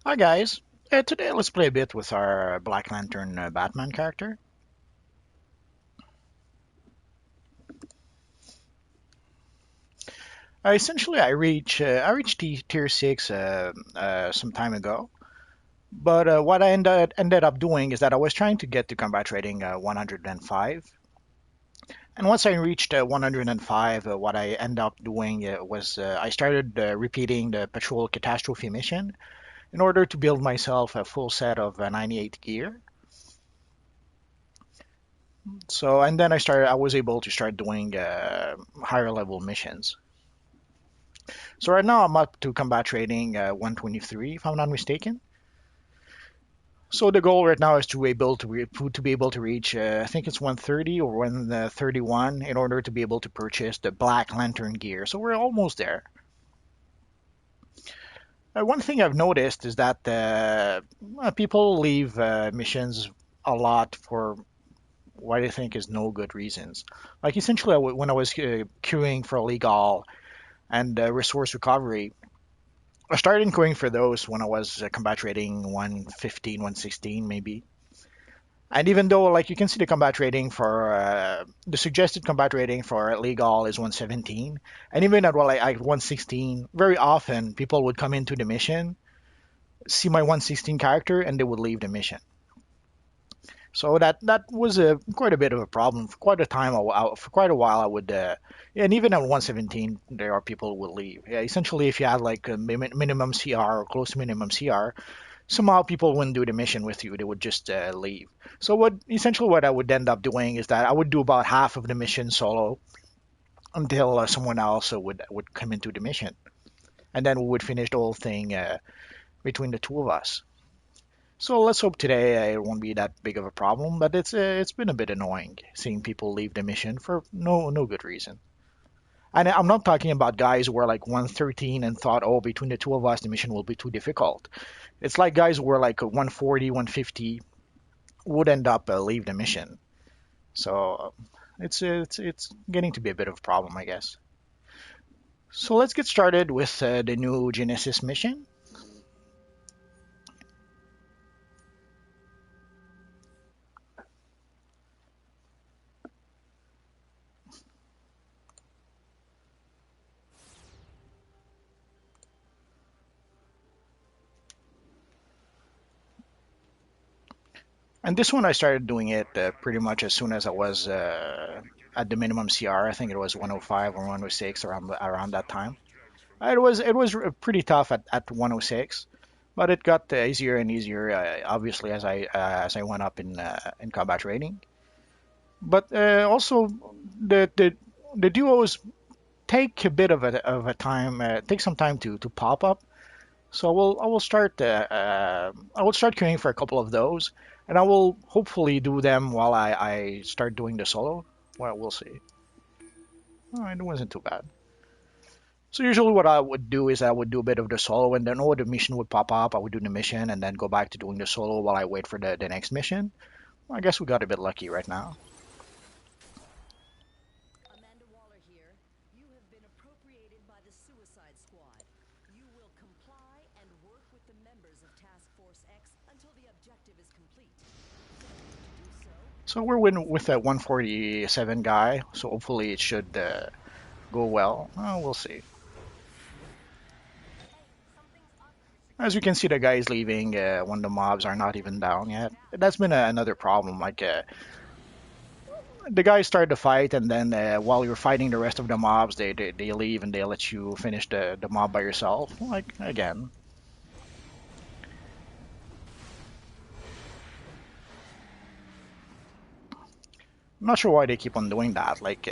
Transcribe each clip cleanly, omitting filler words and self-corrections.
Hi guys. Today let's play a bit with our Black Lantern Batman character. Essentially, I reached tier six some time ago. But what I ended up doing is that I was trying to get to combat rating 105. And once I reached 105, what I ended up doing was I started repeating the Patrol Catastrophe mission in order to build myself a full set of 98 gear. So and then I was able to start doing higher level missions. So right now I'm up to combat rating 123, if I'm not mistaken. So the goal right now is to be able to reach I think it's 130 or 131 in order to be able to purchase the Black Lantern gear. So we're almost there. One thing I've noticed is that people leave missions a lot for what I think is no good reasons. Like essentially, when I was queuing for legal and resource recovery, I started going for those when I was combat rating 115, 116 maybe. And even though, like, you can see the combat rating for the suggested combat rating for legal is 117, and even at well, like 116, very often people would come into the mission, see my 116 character, and they would leave the mission. So that was quite a bit of a problem for quite a time. For quite a while, I would, and even at 117, there are people who will leave. Yeah, essentially, if you had like a minimum CR or close to minimum CR, somehow people wouldn't do the mission with you. They would just leave. So what I would end up doing is that I would do about half of the mission solo until someone else would come into the mission, and then we would finish the whole thing between the two of us. So let's hope today it won't be that big of a problem, but it's been a bit annoying seeing people leave the mission for no good reason. And I'm not talking about guys who were like 113 and thought, oh, between the two of us, the mission will be too difficult. It's like guys who were like 140, 150 would end up leave the mission. So it's getting to be a bit of a problem, I guess. So let's get started with the new Genesis mission. And this one I started doing it pretty much as soon as I was at the minimum CR. I think it was 105 or 106 around that time. It was pretty tough at 106, but it got easier and easier obviously as I went up in combat rating. But also the duos take a bit of a time, take some time to pop up. So I will start queuing for a couple of those, and I will hopefully do them while I start doing the solo. Well, we'll see. Oh, it wasn't too bad. So usually what I would do is I would do a bit of the solo, and then the mission would pop up. I would do the mission and then go back to doing the solo while I wait for the next mission. Well, I guess we got a bit lucky right now. Amanda Waller here. You have been appropriated by the Suicide Squad. You will comply and work with the members of Task Force X until the objective is complete. To do so, So we're with that 147 guy, so hopefully it should go well. We'll see. As you can see, the guy is leaving when the mobs are not even down yet. That's been another problem. Like the guys start the fight, and then while you're fighting the rest of the mobs, they leave and they let you finish the mob by yourself. Like again, I'm not sure why they keep on doing that. Like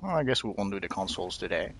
Well, I guess we won't do the consoles today.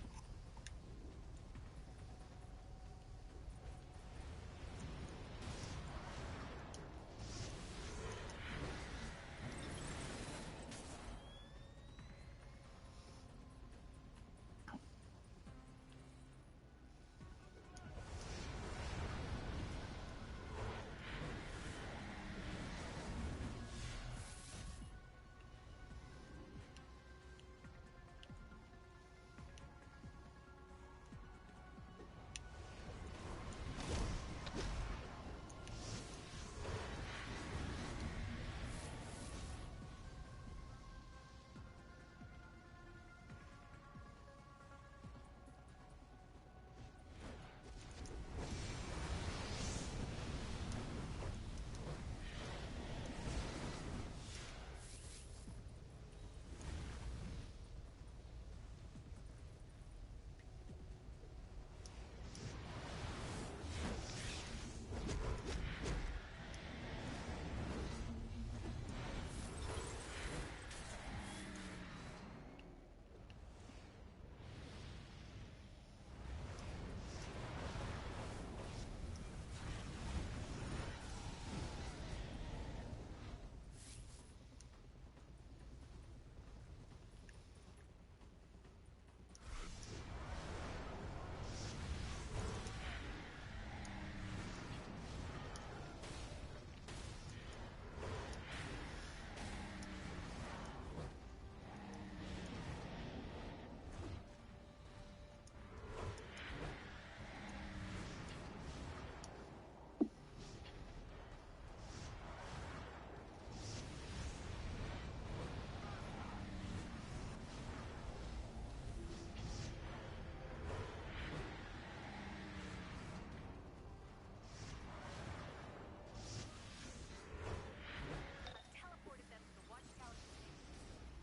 Teleported them to the watchtower.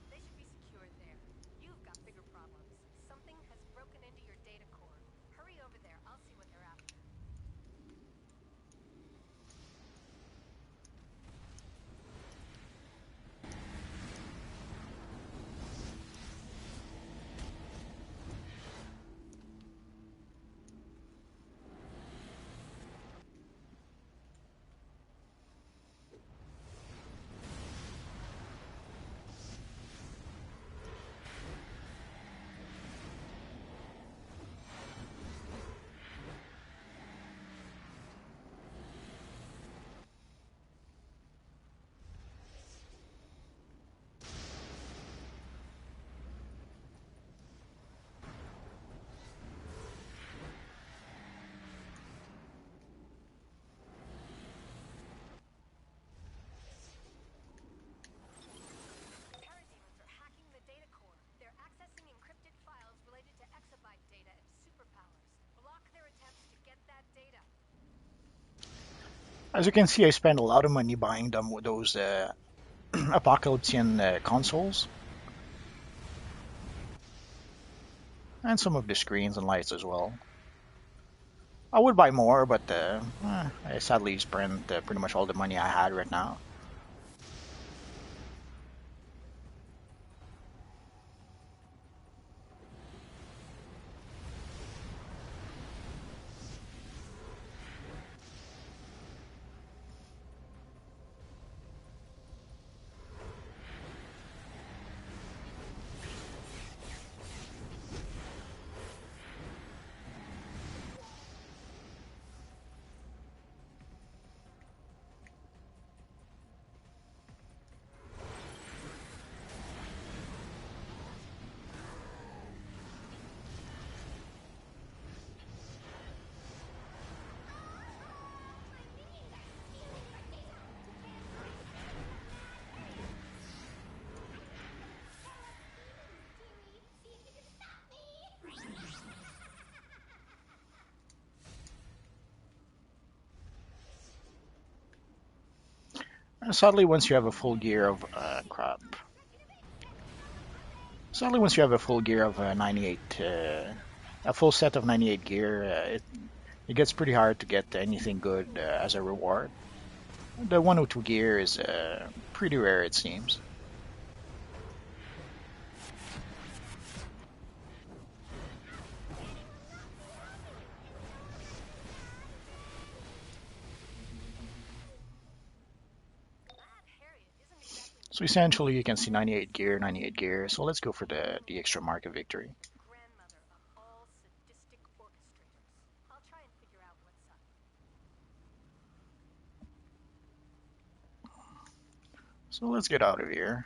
They should be secured there. You've got bigger problems. Something has broken into your data core. Hurry over there. I'll see what they're after. Parademons are hacking the data core. They're accessing encrypted files related to exabyte data and superpowers. Block their attempts to get that data. As you can see, I spent a lot of money buying them with those Apocalypsean consoles, and some of the screens and lights as well. I would buy more, but I sadly spent pretty much all the money I had right now. Sadly, once you have a full gear of crap. Sadly, once you have a full gear of 98, a full set of 98 gear, it gets pretty hard to get anything good as a reward. The 102 gear is pretty rare, it seems. So essentially, you can see 98 gear, 98 gear. So let's go for the extra mark of victory. Grandmother of all sadistic orchestrators. I'll try and figure out what's up. So let's get out of here.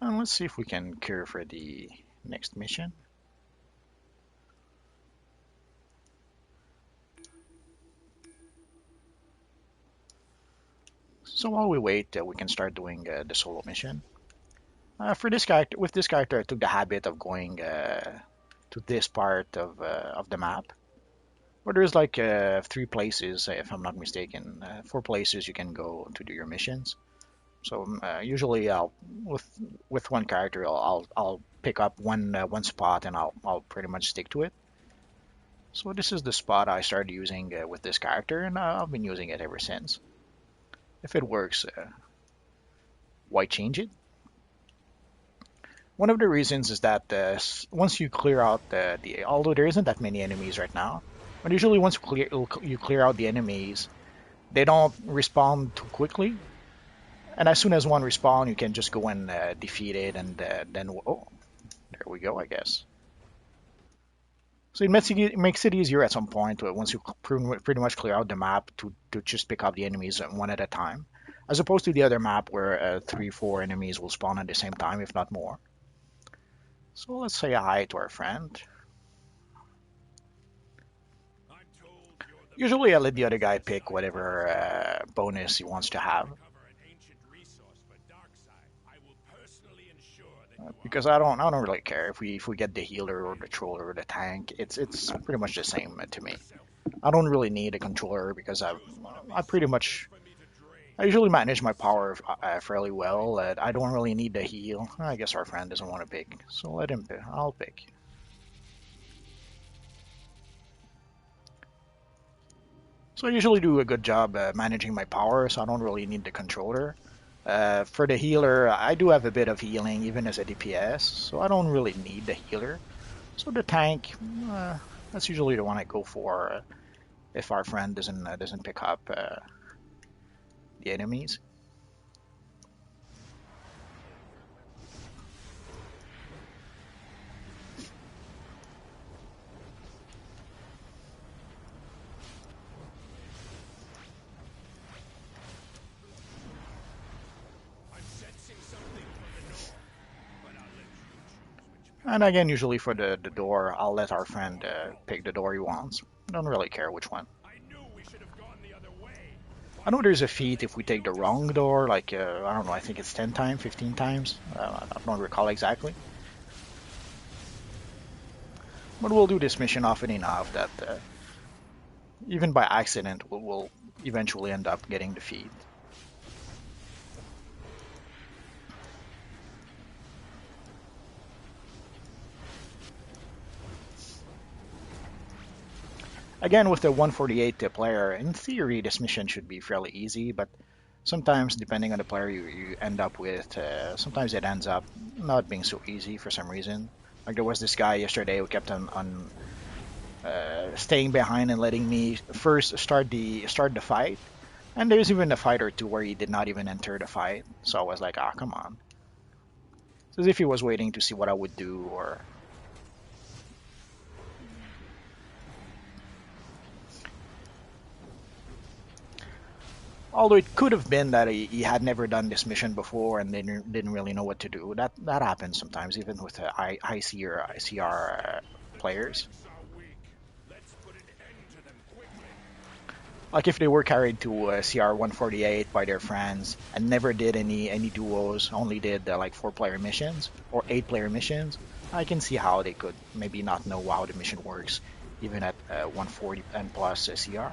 And let's see if we can cure for the next mission. So while we wait, we can start doing the solo mission. For this character, with this character, I took the habit of going to this part of the map, where there's like three places, if I'm not mistaken, four places you can go to do your missions. So usually, I'll with one character, I'll pick up one spot and I'll pretty much stick to it. So this is the spot I started using with this character, and I've been using it ever since. If it works, why change it? One of the reasons is that once you clear out although there isn't that many enemies right now, but usually once you clear out the enemies, they don't respawn too quickly. And as soon as one respawn, you can just go and defeat it, and then oh, there we go, I guess. So it makes it easier at some point once you pretty much clear out the map to just pick up the enemies one at a time, as opposed to the other map where three, four enemies will spawn at the same time, if not more. So let's say hi to our friend. Usually I let the other guy pick whatever bonus he wants to have, because I don't really care if we get the healer or the troller or the tank. It's pretty much the same to me. I don't really need a controller because I pretty much I usually manage my power fairly well. I don't really need the heal. I guess our friend doesn't want to pick, so let him pick. I'll pick. So I usually do a good job managing my power, so I don't really need the controller. For the healer, I do have a bit of healing even as a DPS, so I don't really need the healer. So the tank, uh, that's usually the one I go for if our friend doesn't pick up the enemies. And again, usually for the door, I'll let our friend pick the door he wants. Don't really care which one. I know there's a feat if we take the wrong door, like, I don't know, I think it's 10 times, 15 times. I don't recall exactly. But we'll do this mission often enough that even by accident, we'll eventually end up getting the feat. Again, with the 148 player, in theory, this mission should be fairly easy, but sometimes, depending on the player you end up with, sometimes it ends up not being so easy for some reason. Like there was this guy yesterday who kept on staying behind and letting me first start the fight, and there's even a fight or two where he did not even enter the fight. So I was like, ah, come on. It's as if he was waiting to see what I would do, or although it could have been that he had never done this mission before and didn't really know what to do. That happens sometimes, even with IC or ICR players. Like if they were carried to CR 148 by their friends and never did any duos, only did like 4-player missions or 8-player missions, I can see how they could maybe not know how the mission works, even at 140 and plus CR.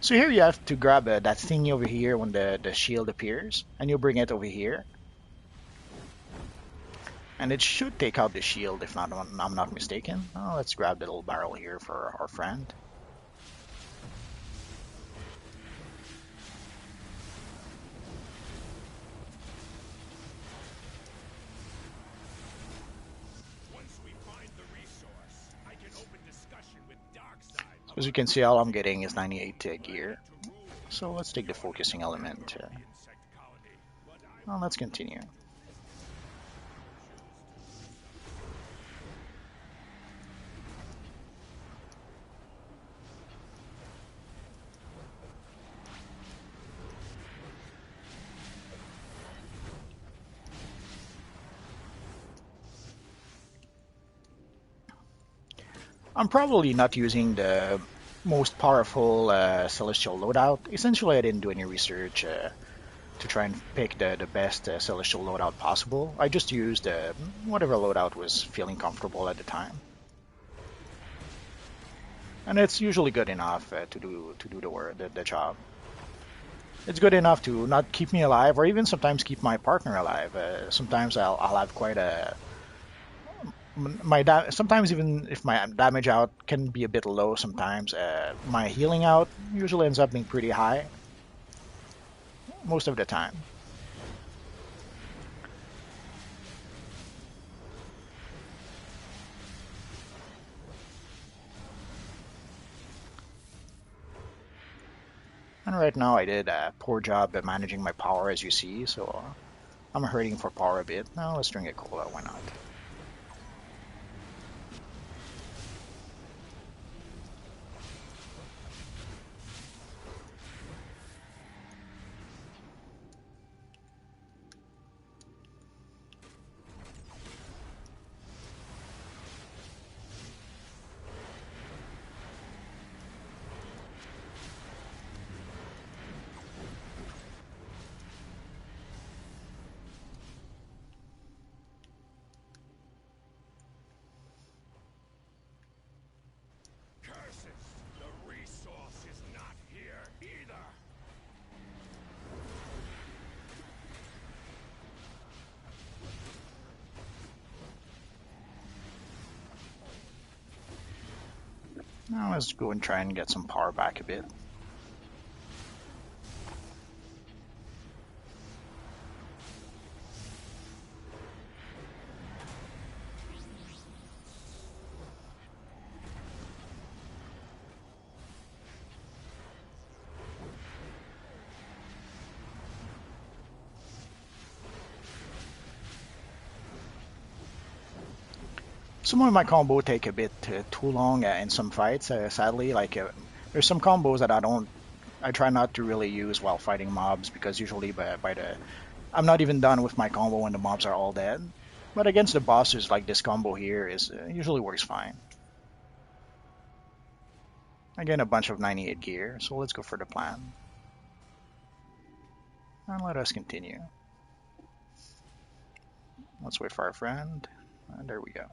So here you have to grab that thingy over here when the shield appears, and you bring it over here, and it should take out the shield if not I'm not mistaken. Oh, let's grab the little barrel here for our friend. So as you can see, all I'm getting is 98 gear. So let's take the focusing element. Well, let's continue. I'm probably not using the most powerful celestial loadout. Essentially, I didn't do any research to try and pick the best celestial loadout possible. I just used whatever loadout was feeling comfortable at the time, and it's usually good enough to do the job. It's good enough to not keep me alive, or even sometimes keep my partner alive. Sometimes I'll have quite a sometimes even if my damage out can be a bit low, sometimes my healing out usually ends up being pretty high most of the time. And right now I did a poor job at managing my power, as you see, so I'm hurting for power a bit. Now let's drink a cola, why not? Now let's go and try and get some power back a bit. Some of my combo take a bit too long in some fights, sadly. Like there's some combos that I try not to really use while fighting mobs because usually by the I'm not even done with my combo when the mobs are all dead. But against the bosses, like this combo here, is usually works fine. Again, a bunch of 98 gear, so let's go for the plan. And let us continue. Let's wait for our friend. And there we go.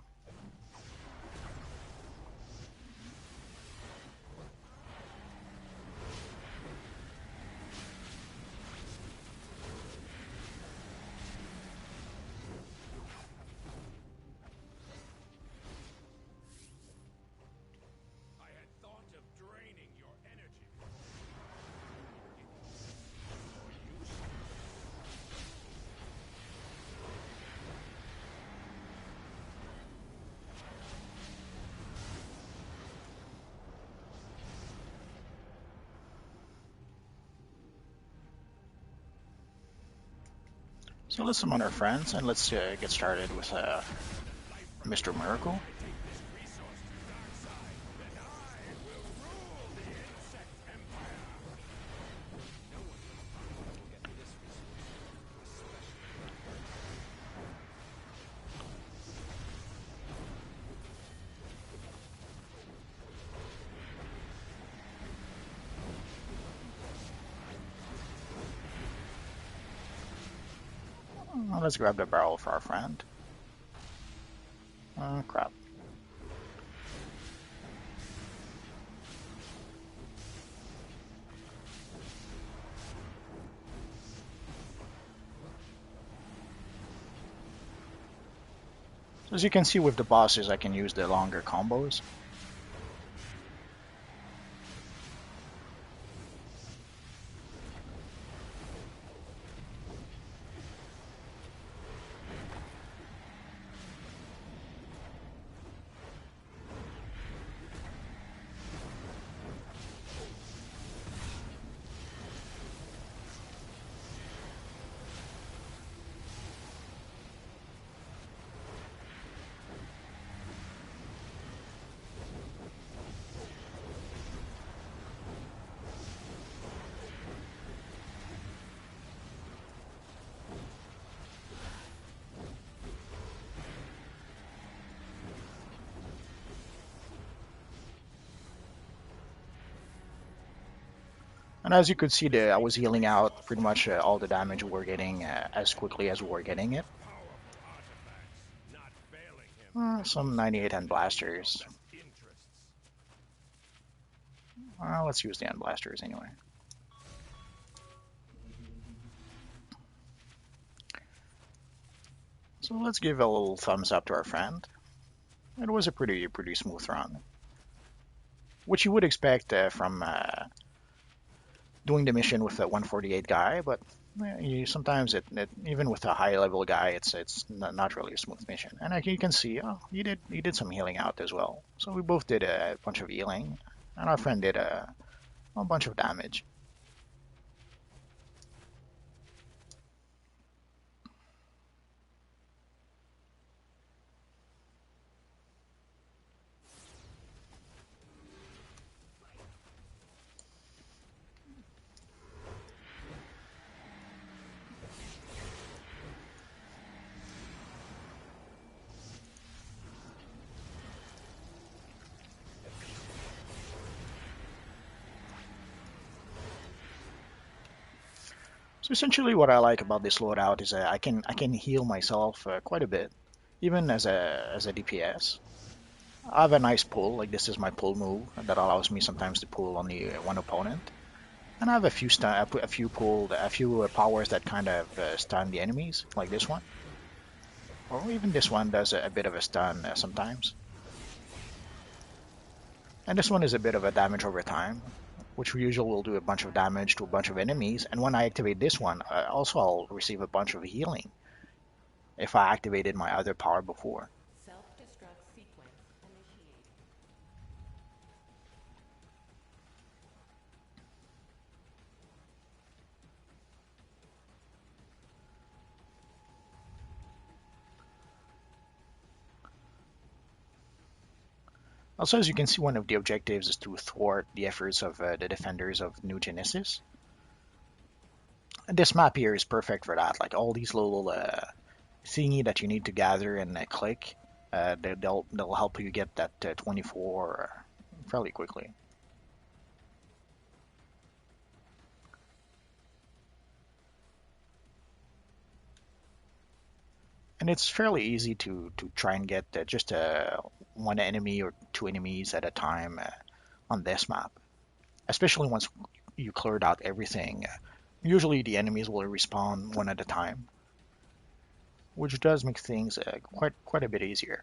So let's summon our friends and let's get started with Mr. Miracle. Let's grab the barrel for our friend. Crap. As you can see with the bosses, I can use the longer combos. And as you could see, I was healing out pretty much all the damage we're getting as quickly as we're getting it. Some 98 hand blasters. Let's use the hand blasters anyway. So let's give a little thumbs up to our friend. It was a pretty smooth run, which you would expect from doing the mission with a 148 guy, but sometimes even with a high level guy, it's not really a smooth mission. And like you can see, oh, he did some healing out as well. So we both did a bunch of healing, and our friend did a bunch of damage. So essentially, what I like about this loadout is I can heal myself quite a bit, even as a DPS. I have a nice pull, like this is my pull move that allows me sometimes to pull only one opponent. And I have a few a few powers that kind of stun the enemies, like this one, or even this one does a bit of a stun sometimes. And this one is a bit of a damage over time, which usually will do a bunch of damage to a bunch of enemies. And when I activate this one, also I'll receive a bunch of healing if I activated my other power before. Self-destruct sequence initiated. Also, as you can see, one of the objectives is to thwart the efforts of the defenders of New Genesis. And this map here is perfect for that. Like all these little thingy that you need to gather and click, they'll help you get that 24 fairly quickly. And it's fairly easy to try and get just one enemy or two enemies at a time on this map, especially once you cleared out everything. Usually the enemies will respawn one at a time, which does make things quite a bit easier,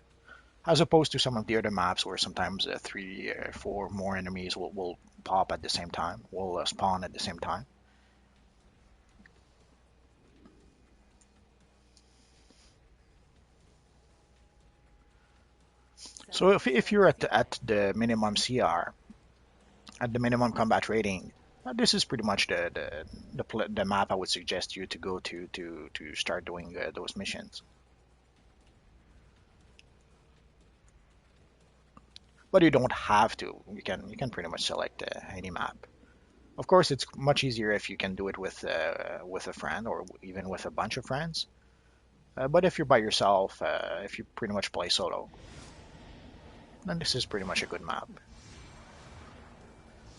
as opposed to some of the other maps where sometimes three, four more enemies will pop at the same time, will spawn at the same time. So if you're at the minimum CR, at the minimum combat rating, this is pretty much the map I would suggest you to go to start doing those missions. But you don't have to. You can pretty much select any map. Of course, it's much easier if you can do it with a friend or even with a bunch of friends. But if you're by yourself, if you pretty much play solo, then this is pretty much a good map.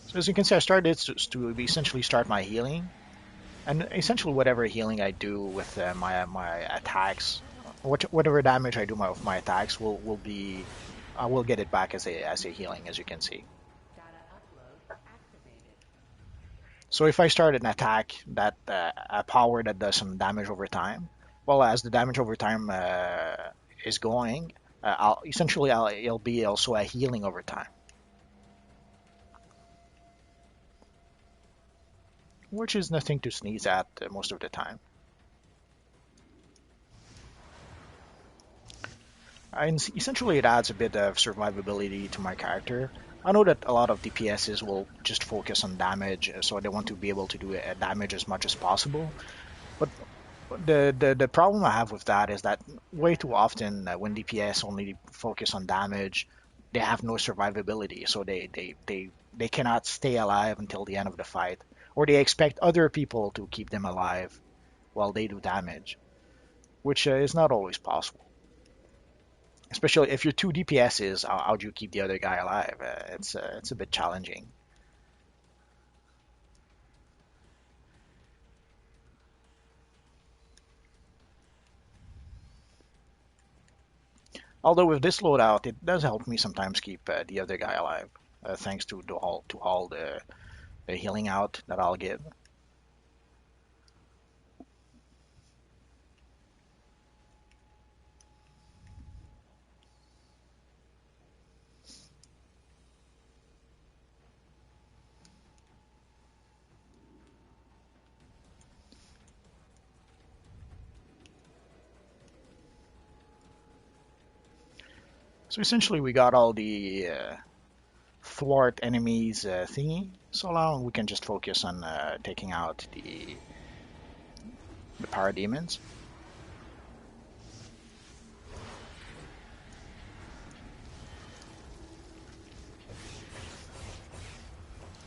So as you can see, I started to essentially start my healing, and essentially whatever healing I do with my attacks, whatever damage I do with my attacks will be, I will get it back as a healing, as you can see. Data upload activated. So if I start an attack that a power that does some damage over time, well, as the damage over time is going, it'll be also a healing over time, which is nothing to sneeze at most of the time. And essentially, it adds a bit of survivability to my character. I know that a lot of DPSs will just focus on damage, so they want to be able to do damage as much as possible. But the problem I have with that is that way too often when DPS only focus on damage, they have no survivability, so they cannot stay alive until the end of the fight, or they expect other people to keep them alive while they do damage, which is not always possible. Especially if you're two DPSs, how do you keep the other guy alive? It's a bit challenging. Although with this loadout, it does help me sometimes keep the other guy alive, thanks to all the healing out that I'll give. So essentially, we got all the thwart enemies thingy. So now we can just focus on taking out the parademons.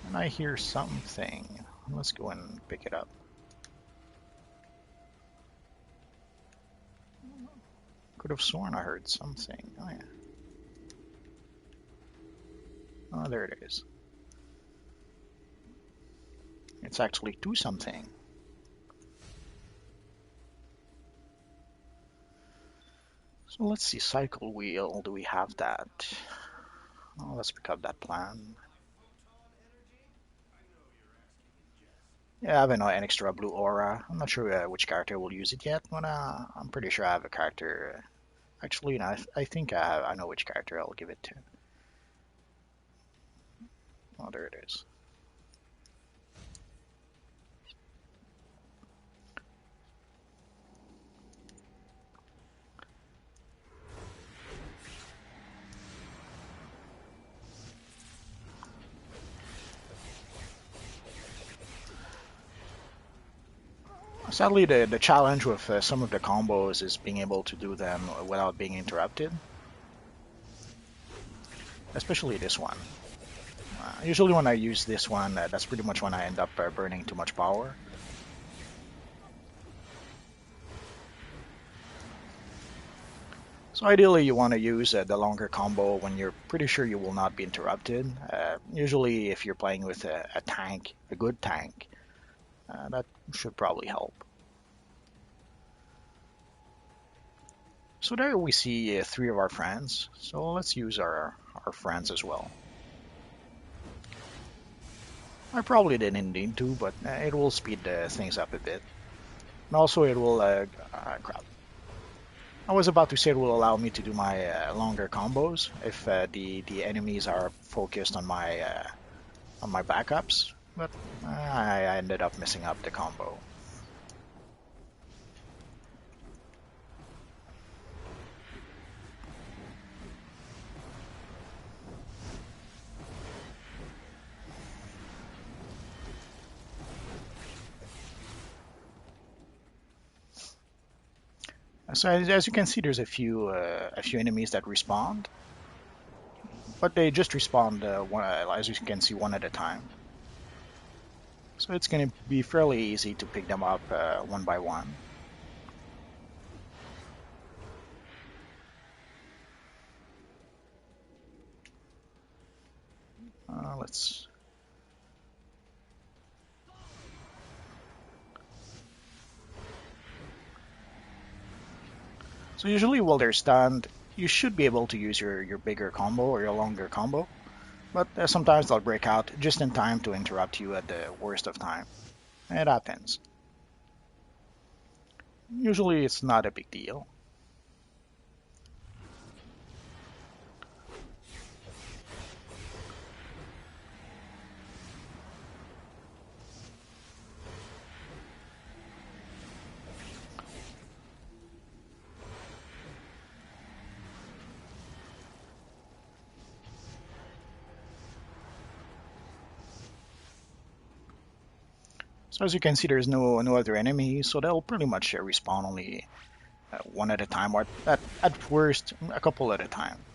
And I hear something. Let's go and pick it up. Could have sworn I heard something. Oh yeah. Oh, there it is. It's actually two something. So let's see, cycle wheel. Do we have that? Oh, let's pick up that plan. Yeah, I have an extra blue aura. I'm not sure which character will use it yet, but I'm pretty sure I have a character. Actually, no, I think I know which character I'll give it to. Oh, there it is. Sadly, the challenge with some of the combos is being able to do them without being interrupted, especially this one. Usually when I use this one, that's pretty much when I end up burning too much power. So ideally you want to use the longer combo when you're pretty sure you will not be interrupted. Usually if you're playing with a tank, a good tank, that should probably help. So there we see three of our friends. So let's use our friends as well. I probably didn't need to, but it will speed things up a bit. And also it will, crap. I was about to say it will allow me to do my longer combos if the enemies are focused on my backups, but I ended up messing up the combo. So as you can see, there's a few enemies that respawned, but they just respawned as you can see one at a time. So it's going to be fairly easy to pick them up one by one. Let's. So usually while they're stunned, you should be able to use your bigger combo or your longer combo, but sometimes they'll break out just in time to interrupt you at the worst of time. It happens. Usually it's not a big deal. So as you can see, there's no other enemies, so they'll pretty much respawn only one at a time, or at worst a couple at a time.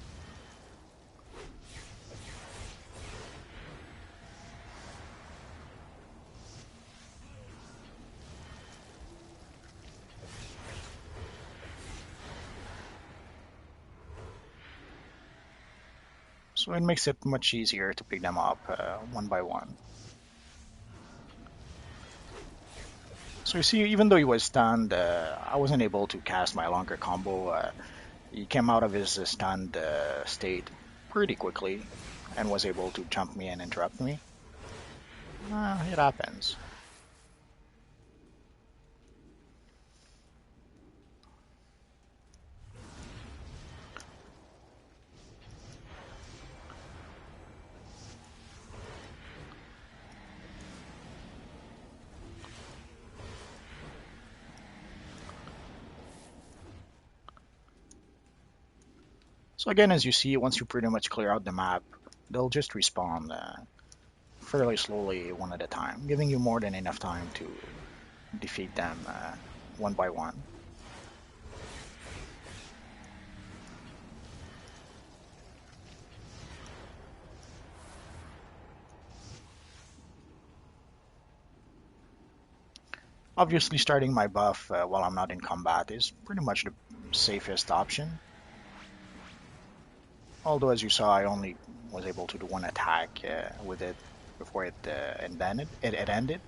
So it makes it much easier to pick them up one by one. So you see, even though he was stunned, I wasn't able to cast my longer combo. He came out of his stunned state pretty quickly and was able to jump me and interrupt me. It happens. So again, as you see, once you pretty much clear out the map, they'll just respawn fairly slowly one at a time, giving you more than enough time to defeat them one by one. Obviously, starting my buff while I'm not in combat is pretty much the safest option. Although, as you saw, I only was able to do one attack with it before it ended.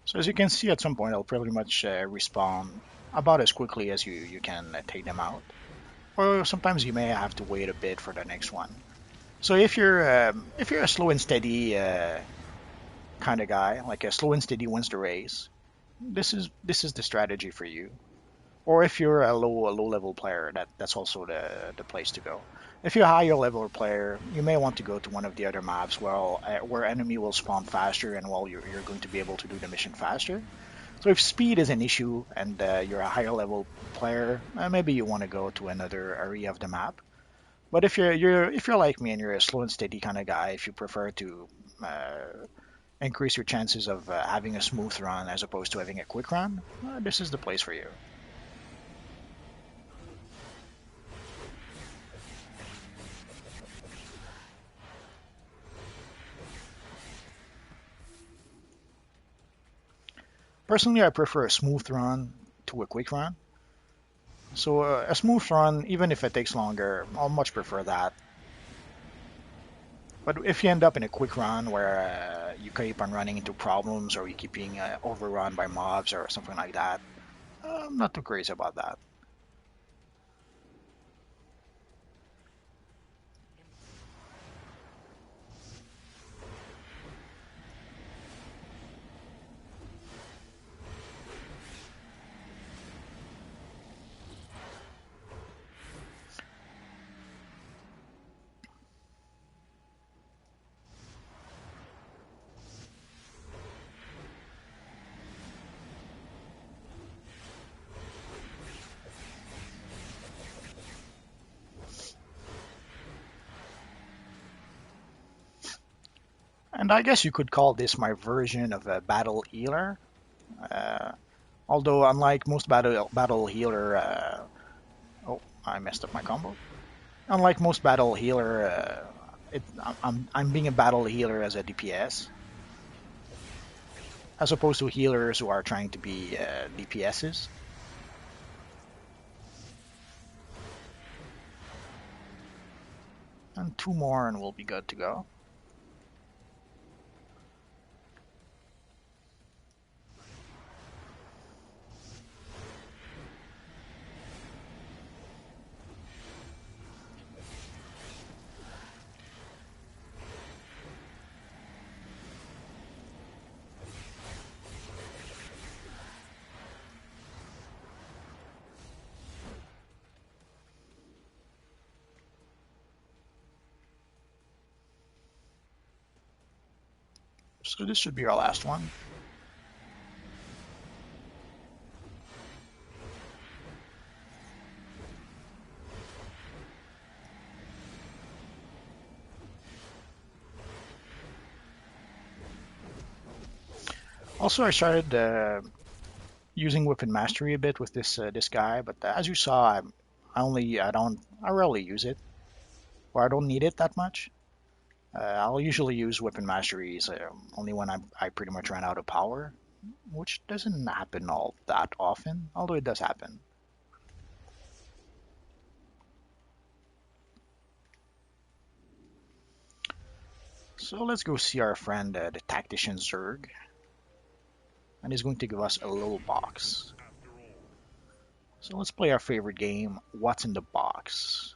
So as you can see, at some point, I'll pretty much respawn about as quickly as you can take them out. Or sometimes you may have to wait a bit for the next one. So if you're a slow and steady kind of guy, like a slow and steady wins the race, this is the strategy for you. Or if you're a low level player, that's also the place to go. If you're a higher level player, you may want to go to one of the other maps where enemy will spawn faster and you're going to be able to do the mission faster. So if speed is an issue and you're a higher level player, maybe you want to go to another area of the map. But if you're like me and you're a slow and steady kind of guy, if you prefer to increase your chances of having a smooth run as opposed to having a quick run, this is the place for you. Personally, I prefer a smooth run to a quick run. So a smooth run, even if it takes longer, I'll much prefer that. But if you end up in a quick run where you keep on running into problems or you keep being overrun by mobs or something like that, I'm not too crazy about that. And I guess you could call this my version of a battle healer. Uh, Although unlike most battle healer, oh, I messed up my combo. Unlike most battle healer, I'm being a battle healer as a DPS, as opposed to healers who are trying to be DPSs. And two more, and we'll be good to go. So this should be our last one. Also, I started using weapon mastery a bit with this guy, but as you saw, I rarely use it, or I don't need it that much. I'll usually use weapon masteries only when I pretty much run out of power, which doesn't happen all that often, although it does happen. So let's go see our friend, the tactician Zerg, and he's going to give us a little box. So let's play our favorite game, What's in the Box?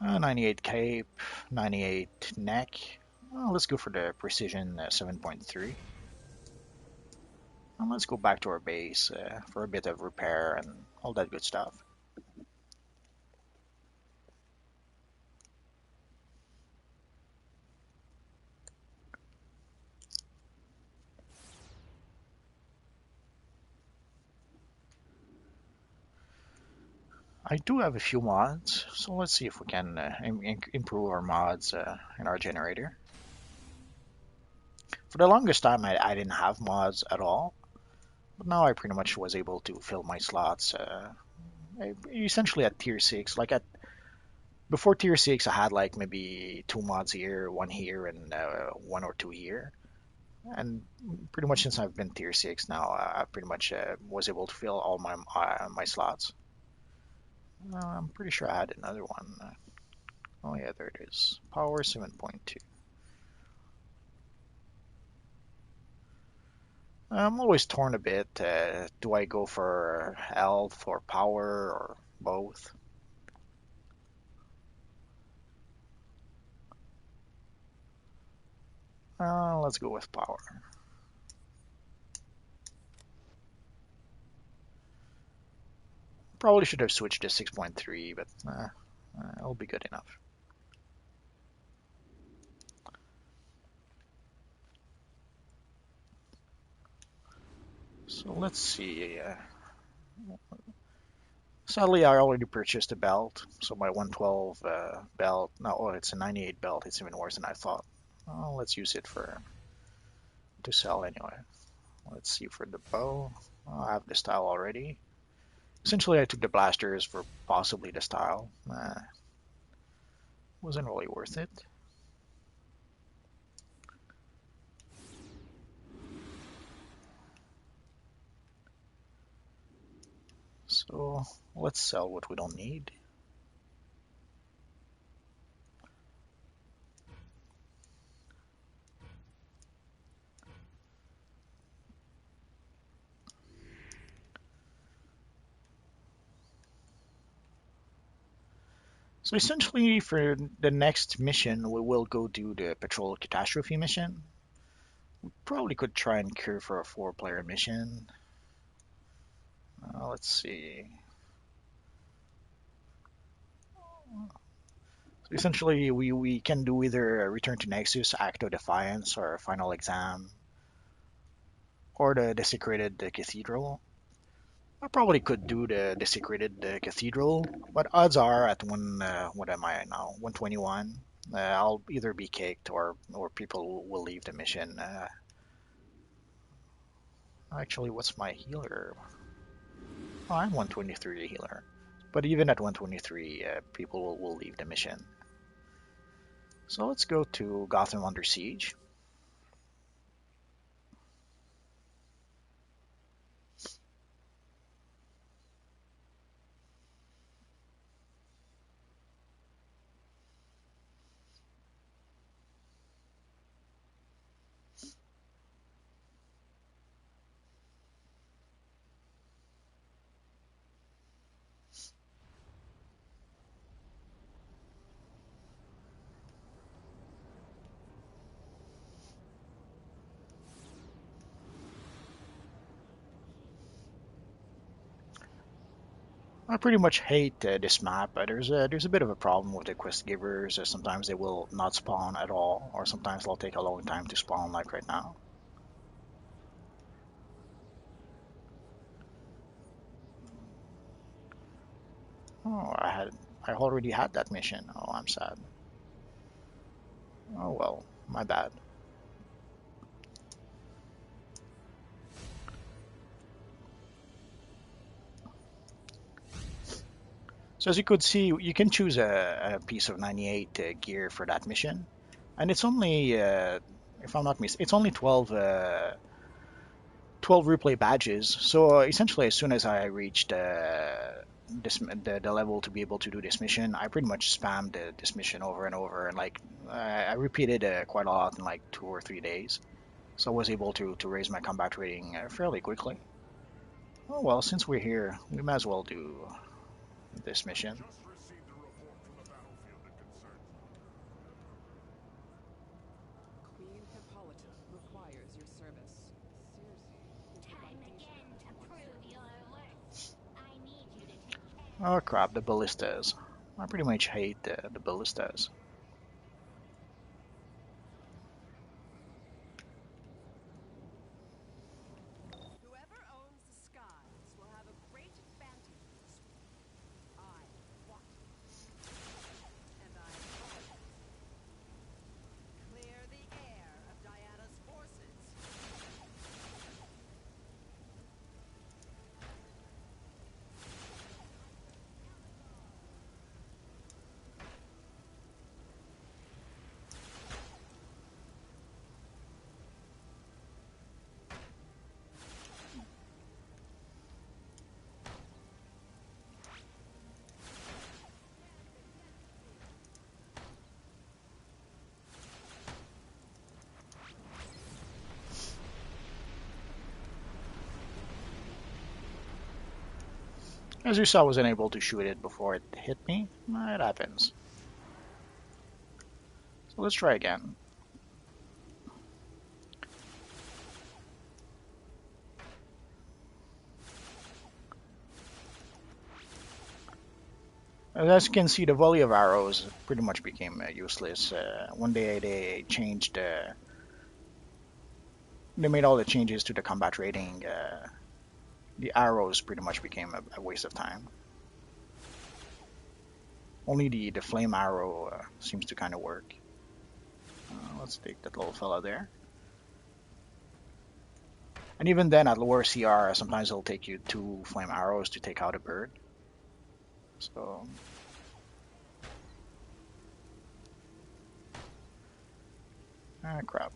98 cape, 98 neck. Well, let's go for the precision 7.3. And let's go back to our base for a bit of repair and all that good stuff. I do have a few mods, so let's see if we can improve our mods in our generator. For the longest time, I didn't have mods at all, but now I pretty much was able to fill my slots essentially at tier 6. Like at before tier 6, I had like maybe two mods here, one here, and one or two here. And pretty much since I've been tier 6 now, I pretty much was able to fill all my slots. I'm pretty sure I had another one. Oh yeah, there it is. Power 7.2. I'm always torn a bit. Do I go for health or power or both? Let's go with power. Probably should have switched to 6.3, but it'll be good enough. So let's see. Sadly, I already purchased a belt, so my 112 belt. No, oh, it's a 98 belt. It's even worse than I thought. Well, let's use it for to sell anyway. Let's see for the bow. I have the style already. Essentially, I took the blasters for possibly the style. Wasn't really worth it. So let's sell what we don't need. So essentially, for the next mission, we will go do the Patrol Catastrophe mission. We probably could try and cure for a four-player mission. Let's see. So essentially, we can do either Return to Nexus, Act of Defiance, or Final Exam, or the Desecrated Cathedral. I probably could do the Desecrated Cathedral, but odds are at what am I now? 121. I'll either be kicked or people will leave the mission. Actually, what's my healer? Oh, I'm 123 healer. But even at 123, people will leave the mission. So let's go to Gotham Under Siege. I pretty much hate this map. There's a bit of a problem with the quest givers. Sometimes they will not spawn at all, or sometimes they'll take a long time to spawn, like right now. Oh, I already had that mission. Oh, I'm sad. Oh well, my bad. So as you could see, you can choose a piece of 98 gear for that mission, and it's only, if I'm not mistaken, it's only 12 replay badges. So essentially, as soon as I reached the level to be able to do this mission, I pretty much spammed this mission over and over, and like I repeated quite a lot in like 2 or 3 days. So I was able to raise my combat rating fairly quickly. Oh well, since we're here, we might as well do this mission. Queen Hippolyta requires your service. Seriously, Time again to prove your worth. I need you to take care. Oh crap, the ballistas. I pretty much hate the ballistas. whoever owns the skies will have a great advantage this week. I want it. And I apologize. Clear the air of Diana's forces. As you saw, I wasn't able to shoot it before it hit me. It happens. So let's try again. As you can see, the volley of arrows pretty much became useless. One day they changed, they made all the changes to the combat rating. The arrows pretty much became a waste of time. Only the flame arrow seems to kind of work. Let's take that little fella there. And even then, at lower CR, sometimes it'll take you 2 flame arrows to take out a bird. So, crap.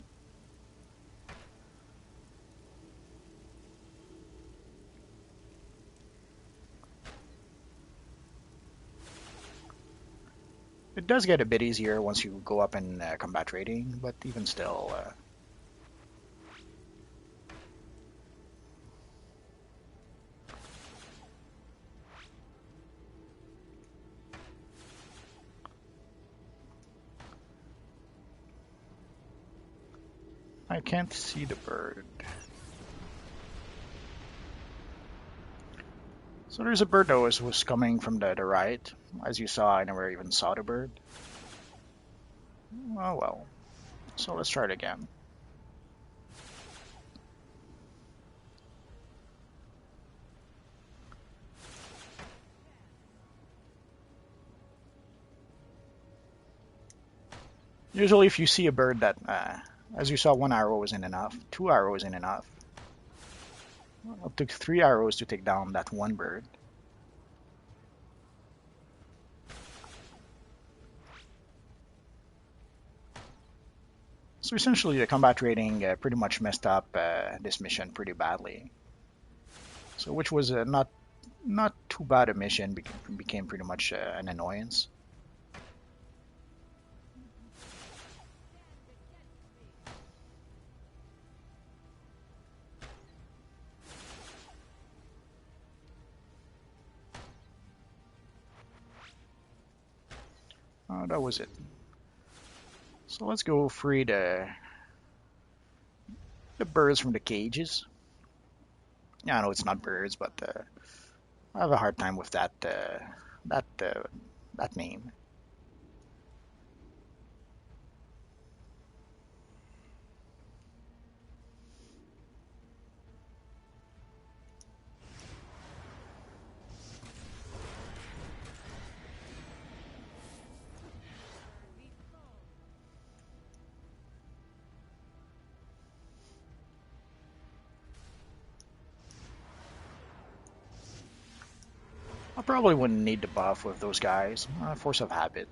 It does get a bit easier once you go up in combat rating, but even still, I can't see the bird. So there's a bird that was coming from the right. As you saw, I never even saw the bird. Oh well. So let's try it again. Usually, if you see a bird that, as you saw, one arrow isn't enough, two arrows isn't enough. It took three arrows to take down that one bird. So essentially, the combat rating pretty much messed up this mission pretty badly. So which was not too bad a mission, became pretty much an annoyance. That was it. So let's go free the birds from the cages. Yeah, I know it's not birds, but I have a hard time with that that name. I probably wouldn't need to buff with those guys. Force of habit.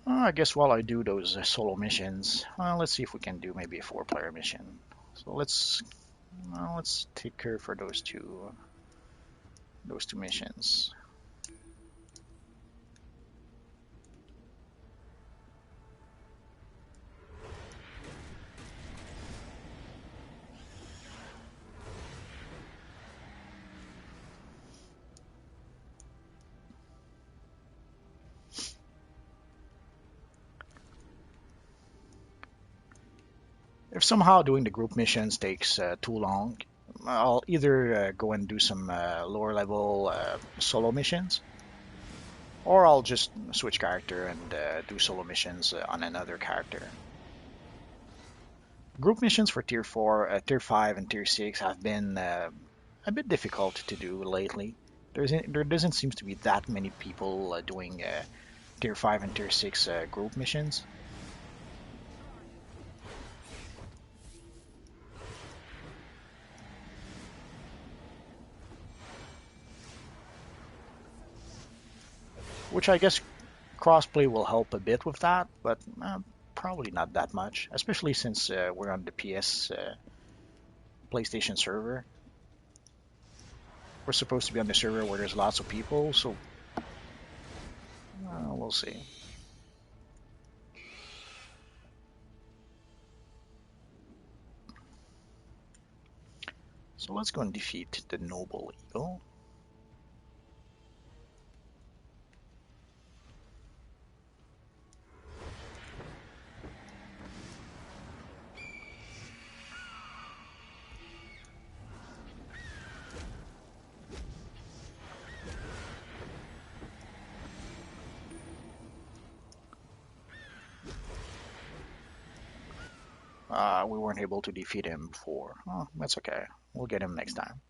I guess while I do those solo missions, let's see if we can do maybe a four-player mission. So let's take care for those two missions. If somehow doing the group missions takes too long, I'll either go and do some lower level solo missions, or I'll just switch character and do solo missions on another character. Group missions for Tier 4, Tier 5, and Tier 6 have been a bit difficult to do lately. There doesn't seem to be that many people doing Tier 5 and Tier 6 group missions. Which I guess crossplay will help a bit with that, but probably not that much, especially since we're on the PS PlayStation server. We're supposed to be on the server where there's lots of people, so we'll see. So let's go and defeat the Noble Eagle. We weren't able to defeat him before. Oh, that's okay. We'll get him next time.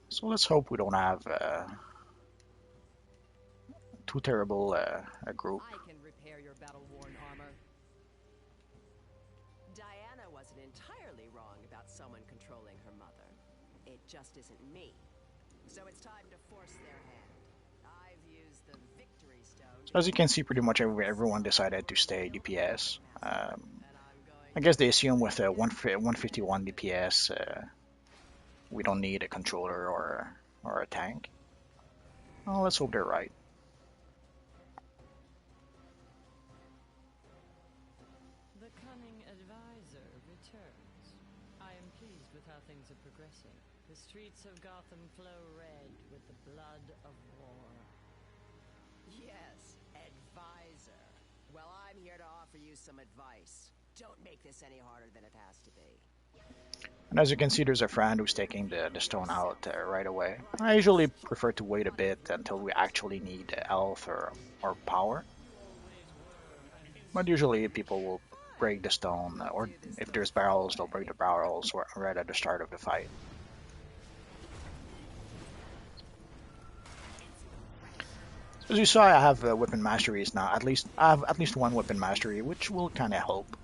So let's hope we don't have too terrible a group. I can repair your battle-worn armor. Diana wasn't entirely wrong about someone controlling her mother. It just isn't me. So it's time to force their hand. I've used the victory stone. So as you can see, pretty much everyone decided to stay DPS. And I'm I going guess they assume with a 151 DPS, we don't need a controller or a tank. Well, let's hope they're right. The cunning advisor returns. I am pleased with how things are progressing. The streets of Gotham flow red with the blood of war. Yes, advisor. Well, I'm here to offer you some advice. Don't make this any harder than it has to be. And as you can see, there's a friend who's taking the stone out right away. I usually prefer to wait a bit until we actually need health or power. But usually people will break the stone, or if there's barrels, they'll break the barrels right at the start of the fight. As you saw, I have weapon masteries now. At least I have at least one weapon mastery, which will kind of help.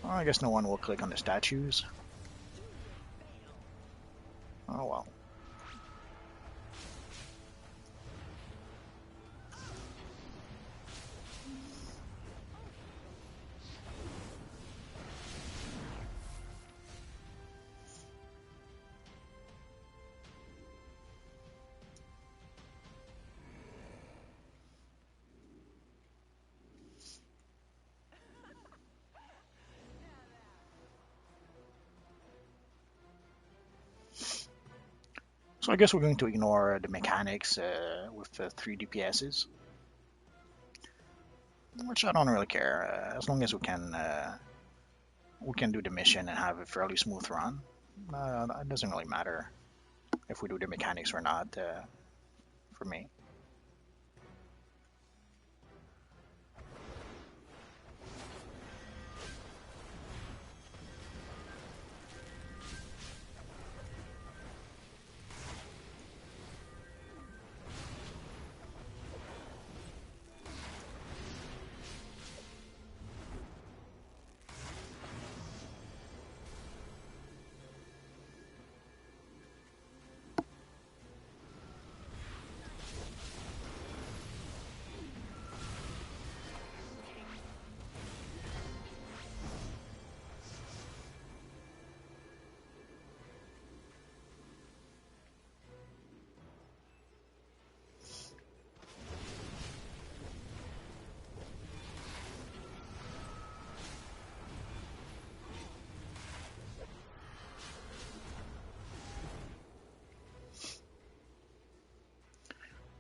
Well, I guess no one will click on the statues. Oh well. So I guess we're going to ignore the mechanics with 3 DPSs, which I don't really care. As long as we can do the mission and have a fairly smooth run. It doesn't really matter if we do the mechanics or not for me.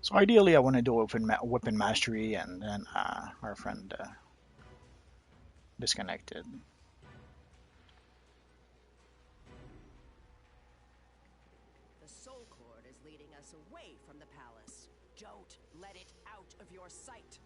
So ideally, I want to do weapon mastery, and then our friend disconnected. The soul cord is leading us away from the palace. Don't let it out of your sight.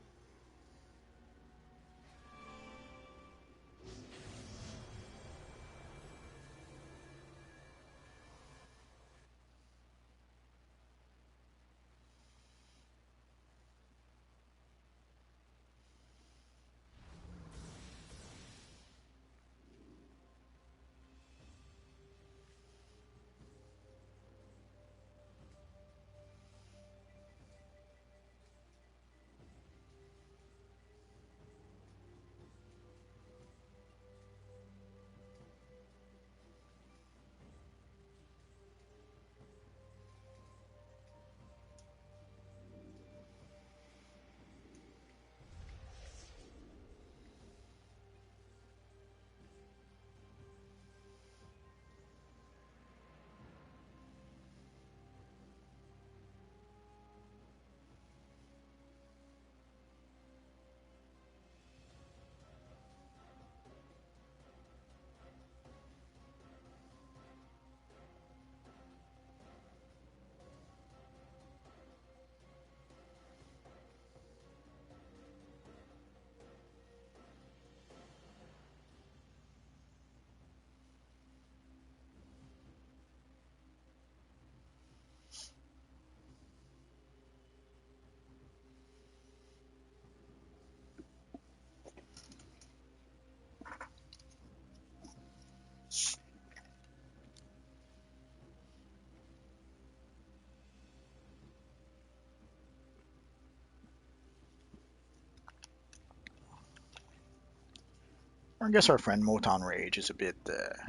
I guess our friend Motown Rage is a bit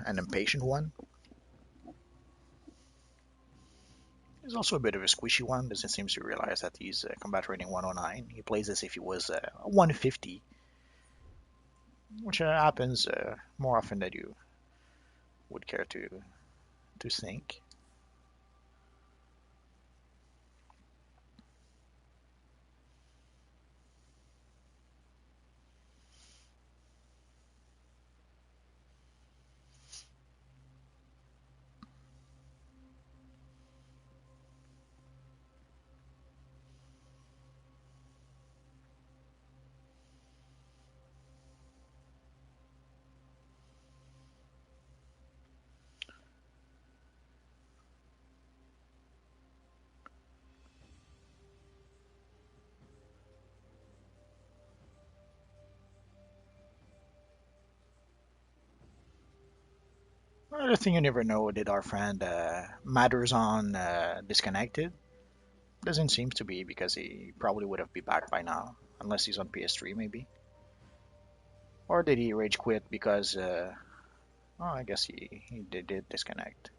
an impatient one. He's also a bit of a squishy one. Doesn't seem to realize that he's combat rating 109. He plays as if he was 150, which happens more often than you would care to think. The thing you never know, did our friend Matters on disconnected? Doesn't seem to be because he probably would have been back by now, unless he's on PS3 maybe. Or did he rage quit because, oh, I guess he did disconnect.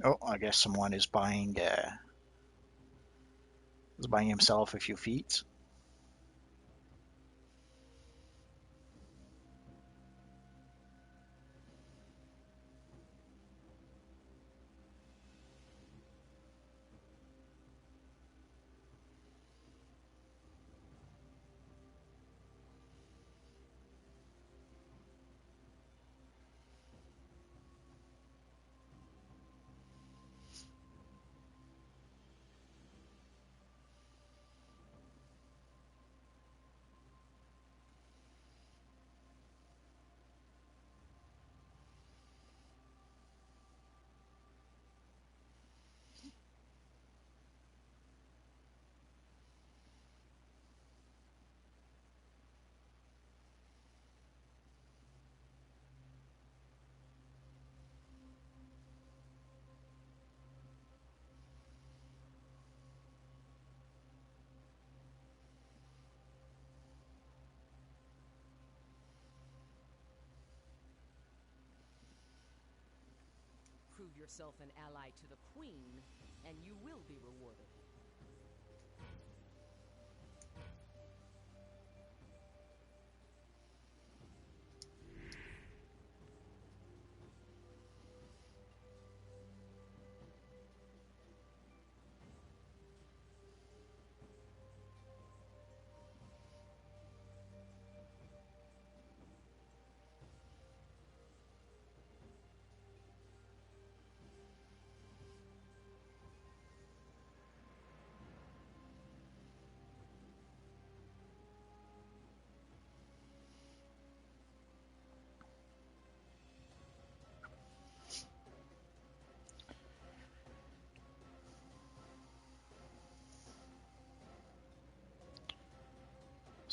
Oh, I guess someone is buying himself a few feet. Prove yourself an ally to the Queen, and you will be rewarded.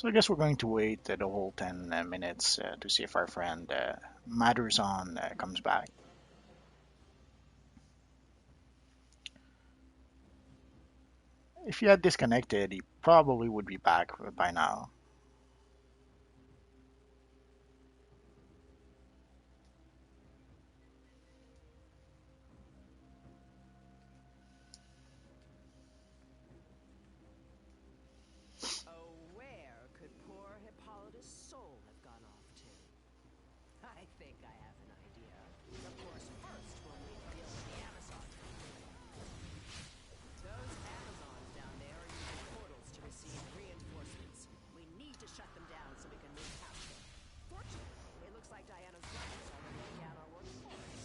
So I guess we're going to wait the whole 10 minutes to see if our friend Matters comes back. If he had disconnected, he probably would be back by now. Oh, where could poor Hippolyta's soul have gone off to? I think I have an idea. Of course, first we'll need to deal with the Amazons. Those Amazons down there are using portals to receive reinforcements. We need to shut them down so we can move past them. Fortunately, it looks like Diana's runners are laying down our work for us.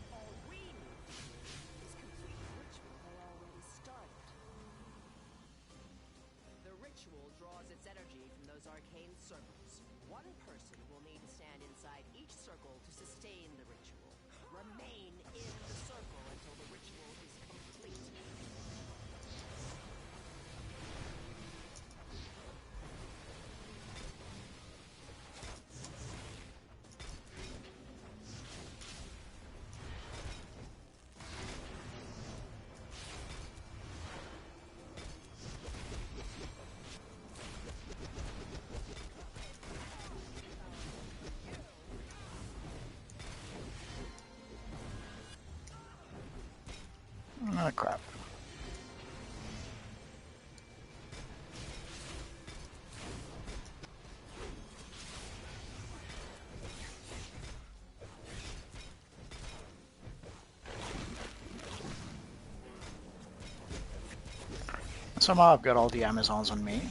All we need to do is complete the ritual they already started. The ritual draws its energy from those arcane circles. One person will need to stand inside each circle to sustain the ritual. Remain in the circle until the ritual is complete. Oh, crap. Somehow I've got all the Amazons on me.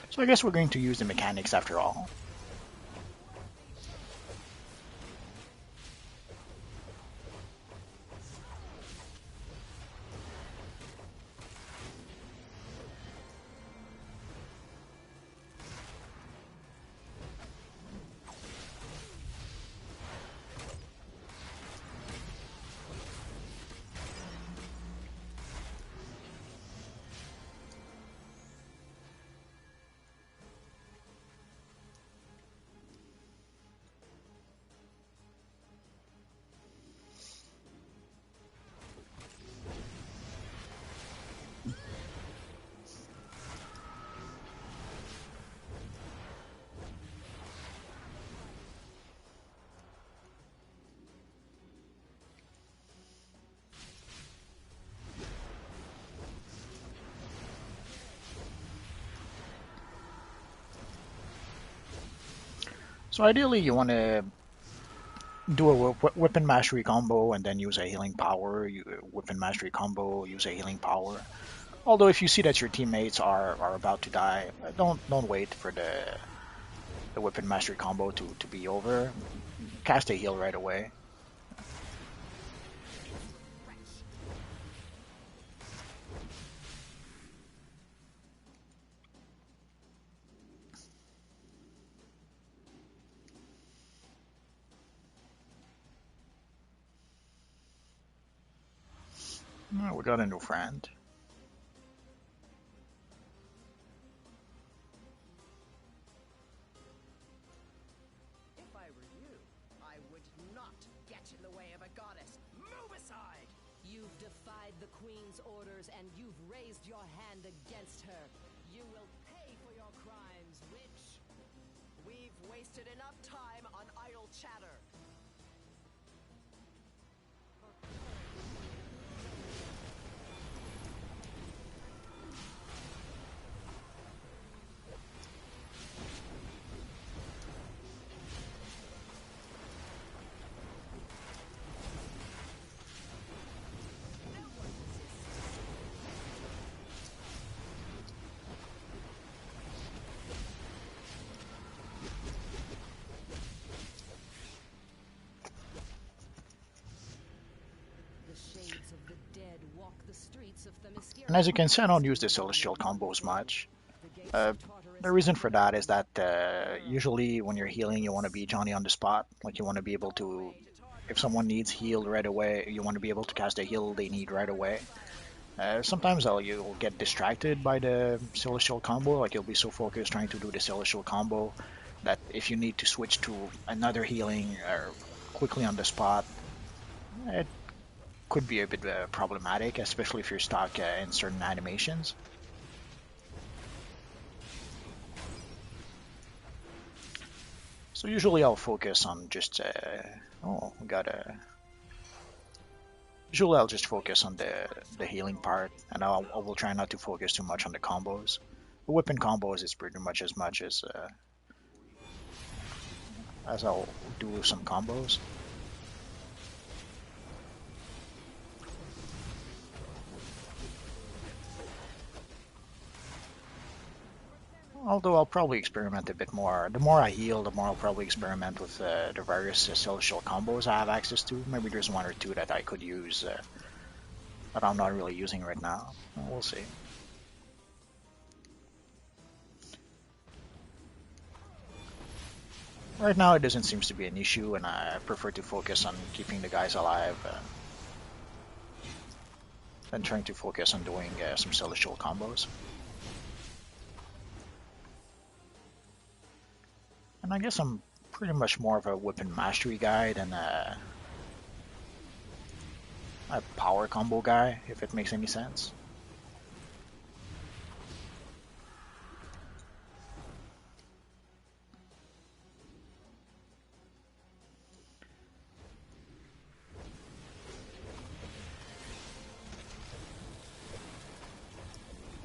So I guess we're going to use the mechanics after all. So ideally, you want to do a weapon mastery combo and then use a healing power. Weapon mastery combo, use a healing power. Although if you see that your teammates are about to die, don't wait for the weapon mastery combo to be over, cast a heal right away. Oh, we got a new friend. If I were you, I would not get in the way of a goddess. Move aside! You've defied the Queen's orders and you've raised your hand against her. You will pay for your crimes, witch. We've wasted enough time on idle chatter. The shades of the dead walk the streets of Themyscira. And as you can see, I don't use the celestial combos much. The reason for that is that usually when you're healing, you want to be Johnny on the spot. Like you want to be able to, if someone needs healed right away, you want to be able to cast a heal they need right away. Sometimes you'll get distracted by the celestial combo. Like you'll be so focused trying to do the celestial combo that if you need to switch to another healing quickly on the spot, it could be a bit problematic, especially if you're stuck in certain animations. So usually I'll focus on just oh, we got a. Usually I'll just focus on the healing part, and I will try not to focus too much on the combos. The weapon combos is pretty much as I'll do some combos. Although I'll probably experiment a bit more. The more I heal, the more I'll probably experiment with the various celestial combos I have access to. Maybe there's one or two that I could use that I'm not really using right now. We'll see. Right now it doesn't seem to be an issue, and I prefer to focus on keeping the guys alive than trying to focus on doing some celestial combos. And I guess I'm pretty much more of a weapon mastery guy than a power combo guy, if it makes any sense.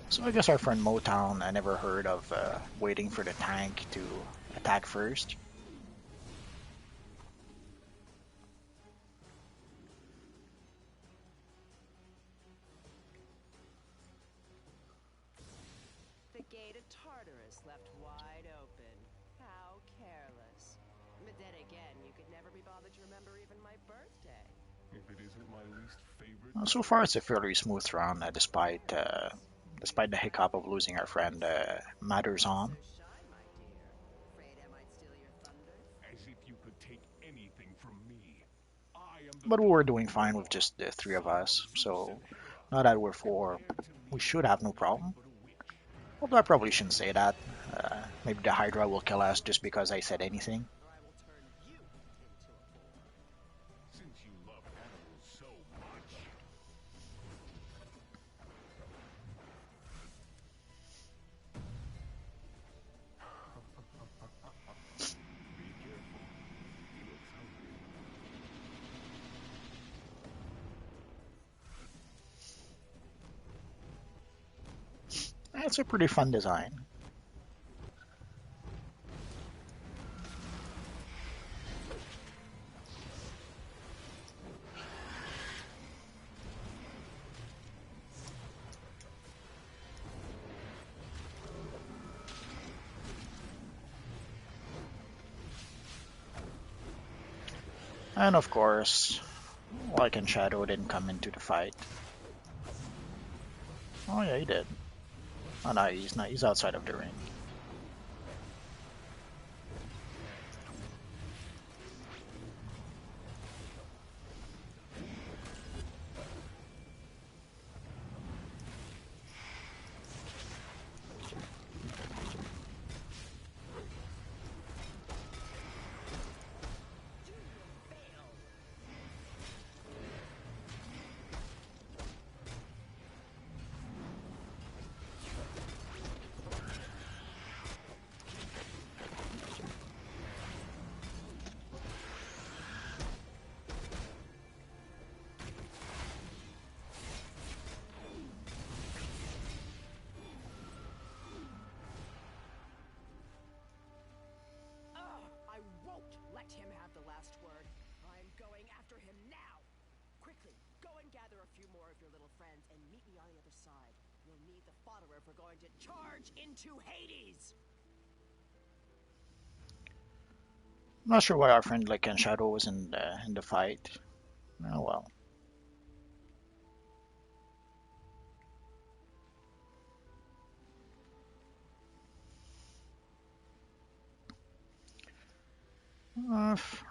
So I guess our friend Motown, I never heard of waiting for the tank to attack first. The gate of Tartarus left wide open. How careless. But then again, you could never be bothered to remember even my birthday. If it isn't my least favorite. So far, it's a fairly smooth run, despite the hiccup of losing our friend Matters on. So shine, my dear. Afraid I might steal your thunder? As if you could take anything from me. I am the But we were doing fine with just the three of us, so now that we're four, we should have no problem. Although I probably shouldn't say that. Maybe the Hydra will kill us just because I said anything. Or I will turn you into a boar. since you love animals so much. Be careful. He looks hungry. It's a pretty fun design. And of course, Like and Shadow didn't come into the fight. Oh yeah, he did. Oh no, he's not. He's outside of the ring. Ugh, I won't let him have the last word. I'm going after him now. Quickly, go and gather a few more of your little friends and meet me on the other side. You'll need the follower if we're going to charge into Hades. I'm not sure why our friend Like and Shadow was in the fight. Oh well.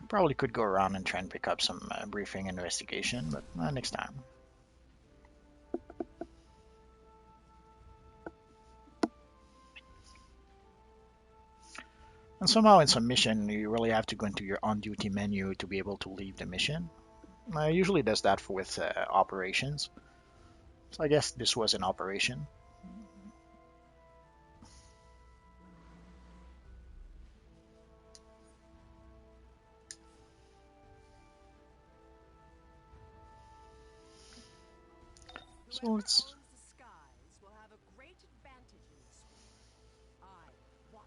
Probably could go around and try and pick up some briefing investigation, but next time. And somehow in some mission, you really have to go into your on-duty menu to be able to leave the mission. Usually does that with operations. So I guess this was an operation. So Whoever let's owns the skies will have a great advantage in this war. I want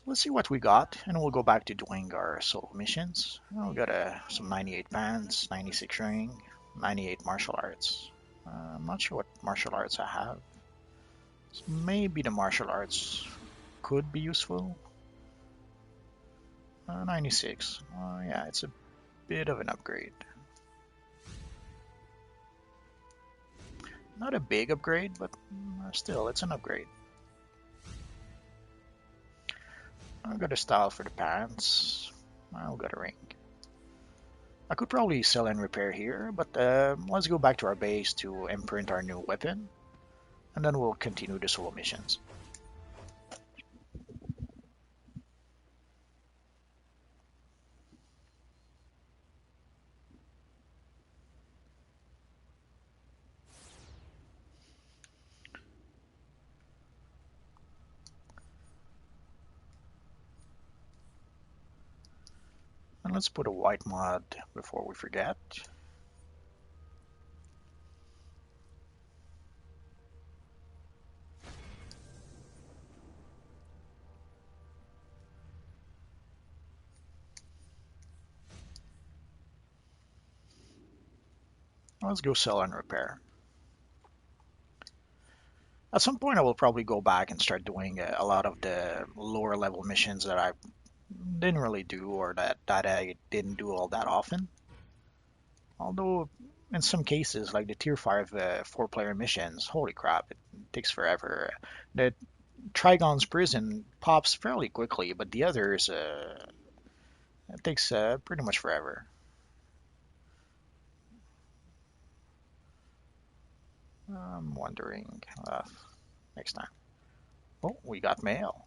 let's see what we got, and we'll go back to doing our solo missions. We got some 98 pants, 96 ring, 98 martial arts. I'm not sure what martial arts I have. So maybe the martial arts could be useful. 96. Yeah, it's a bit of an upgrade. Not a big upgrade, but still, it's an upgrade. I've got a style for the pants. I'll got a ring. I could probably sell and repair here, but let's go back to our base to imprint our new weapon, and then we'll continue the solo missions. And let's put a white mod before we forget. Let's go sell and repair. At some point, I will probably go back and start doing a lot of the lower level missions that I didn't really do or that I didn't do all that often. Although in some cases, like the tier 5 4-player missions, holy crap, it takes forever. The Trigon's prison pops fairly quickly, but the others, it takes pretty much forever. I'm wondering next time. Oh, we got mail.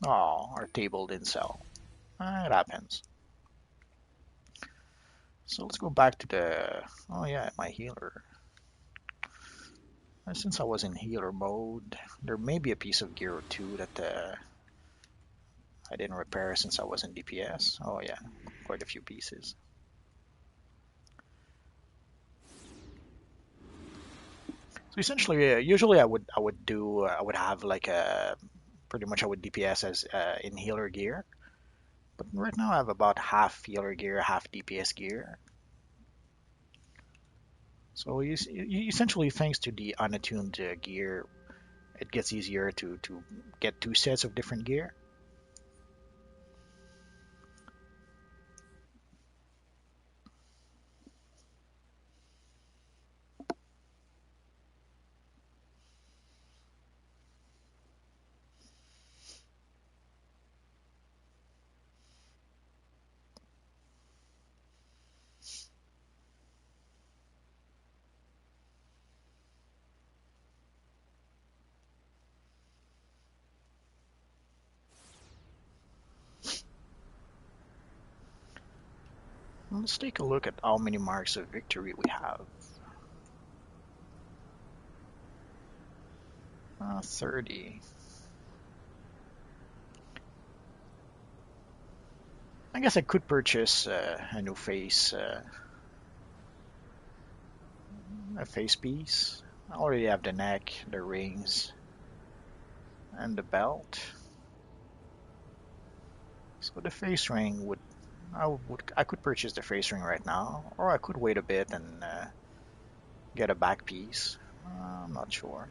Oh, our table didn't sell. It happens. So let's go back to the. Oh yeah, my healer. Since I was in healer mode, there may be a piece of gear or two that I didn't repair since I was in DPS. Oh yeah, quite a few pieces. So essentially, usually I would have like a pretty much I would DPS as in healer gear, but right now I have about half healer gear, half DPS gear. So essentially, thanks to the unattuned gear, it gets easier to get two sets of different gear. Let's take a look at how many marks of victory we have. 30. I guess I could purchase a new a face piece. I already have the neck, the rings, and the belt. So the face ring I could purchase the face ring right now, or I could wait a bit and get a back piece. I'm not sure.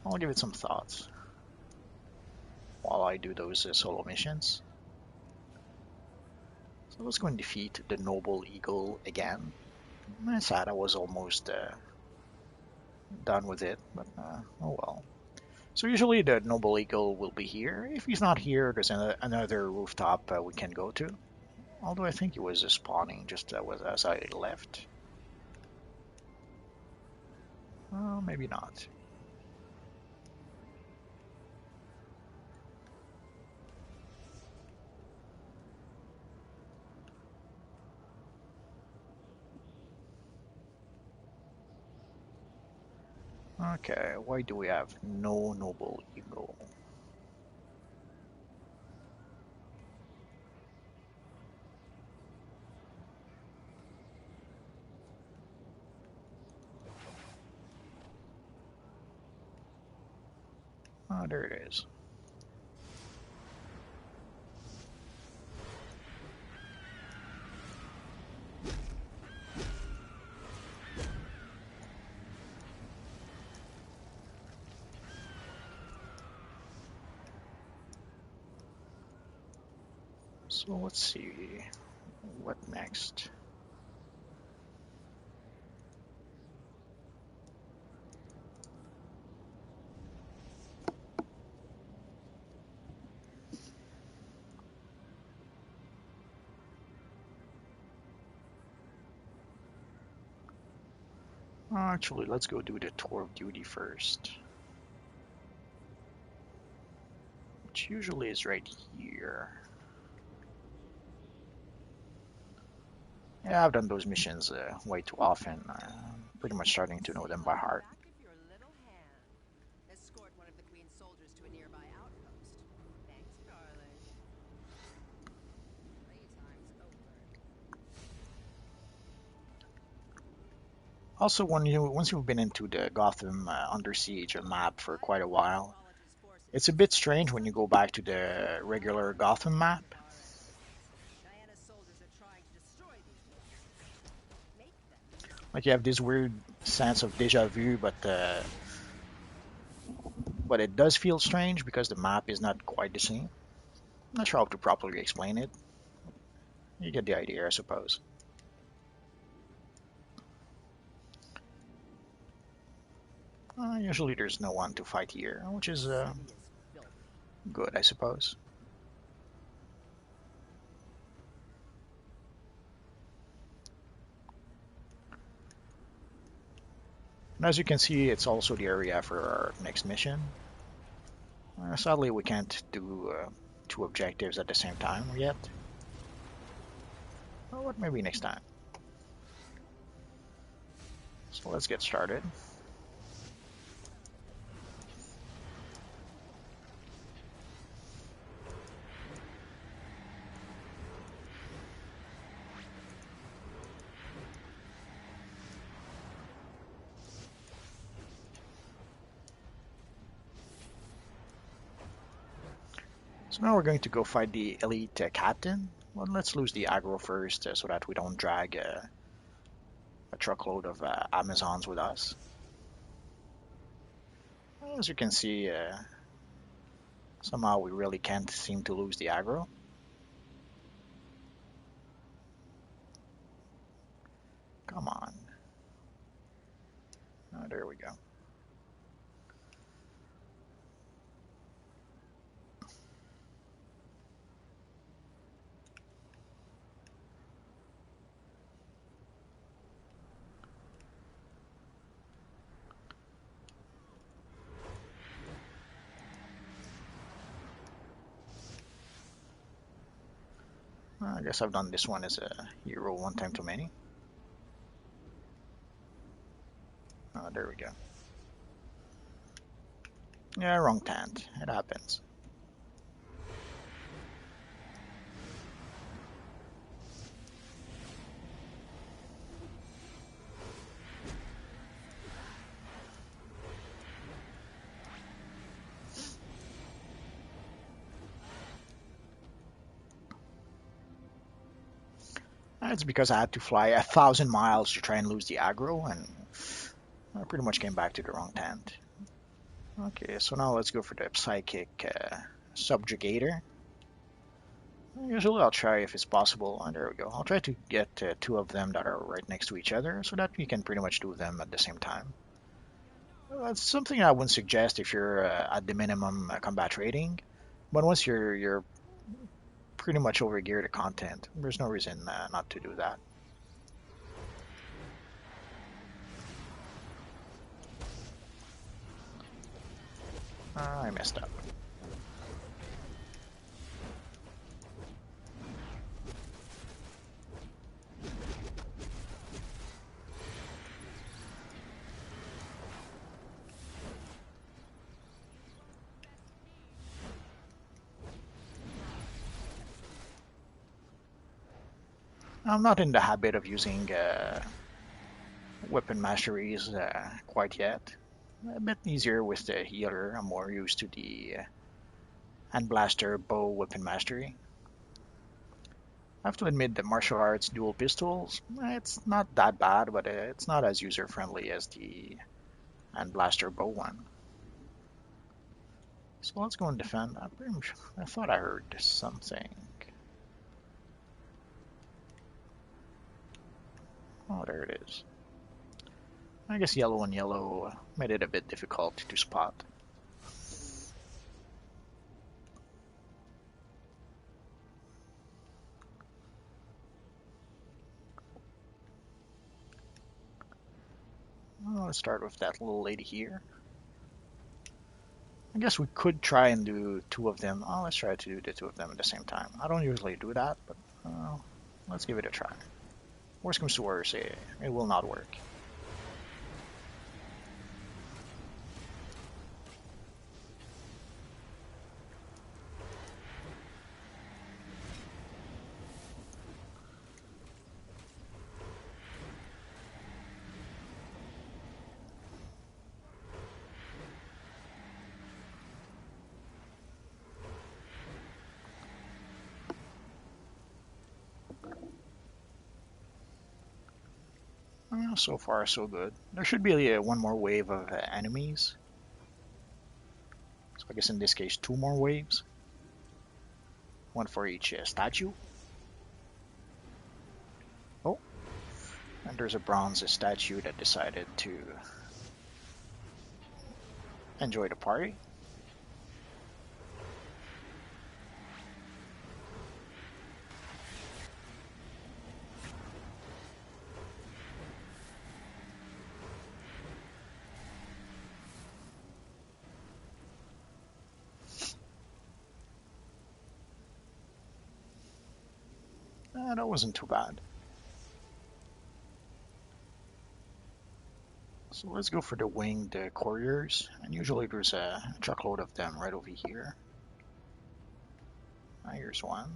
I'll give it some thoughts while I do those solo missions. So let's go and defeat the Noble Eagle again. I'm sad I was almost done with it, but oh well. So usually the Noble Eagle will be here. If he's not here, there's another rooftop we can go to. Although I think he was spawning just as I left. Maybe not. Okay, why do we have no Noble Eagle? Oh, there it is. So let's see, what next? Actually, let's go do the tour of duty first. Which usually is right here. Yeah, I've done those missions way too often. I'm pretty much starting to know them by heart. Back of your little hand. Escort one of the Queen's soldiers to a nearby outpost. Thanks, darling. Playtime's over. Also, once you've been into the Gotham Under Siege map for quite a while, it's a bit strange when you go back to the regular Gotham map. Diana's soldiers are trying to destroy these walls. Make them Like you have this weird sense of deja vu, but it does feel strange because the map is not quite the same. I'm not sure how to properly explain it. You get the idea, I suppose. Usually there's no one to fight here, which is city is filthy. good, I suppose. And as you can see, it's also the area for our next mission. Sadly, we can't do two objectives at the same time yet. Well, what maybe next time. So let's get started. So now we're going to go fight the elite captain. Well, let's lose the aggro first so that we don't drag a truckload of Amazons with us. As you can see, somehow we really can't seem to lose the aggro. Come on. Oh, there we go. I guess I've done this one as a hero one time too many. There we go. Yeah, wrong tent. It happens. It's because I had to fly 1,000 miles to try and lose the aggro, and I pretty much came back to the wrong tent. Okay, so now let's go for the psychic subjugator. Usually I'll try if it's possible. There we go. I'll try to get two of them that are right next to each other so that we can pretty much do them at the same time. That's something I wouldn't suggest if you're at the minimum combat rating. But once you're pretty much over gear to content, there's no reason not to do that. I messed up. I'm not in the habit of using weapon masteries quite yet. A bit easier with the healer. I'm more used to the hand blaster bow weapon mastery. I have to admit that martial arts dual pistols, it's not that bad, but it's not as user friendly as the hand blaster bow one. So let's go and defend. I thought I heard something. Oh, there it is. I guess yellow and yellow made it a bit difficult to spot. Well, let's start with that little lady here. I guess we could try and do two of them. Oh, let's try to do the two of them at the same time. I don't usually do that, but let's give it a try. Worst comes to worst, it will not work. So far, so good. There should be one more wave of enemies. So I guess in this case, two more waves. One for each statue. Oh, and there's a bronze statue that decided to enjoy the party. That wasn't too bad. So let's go for the winged couriers. And usually there's a truckload of them right over here. Here's one.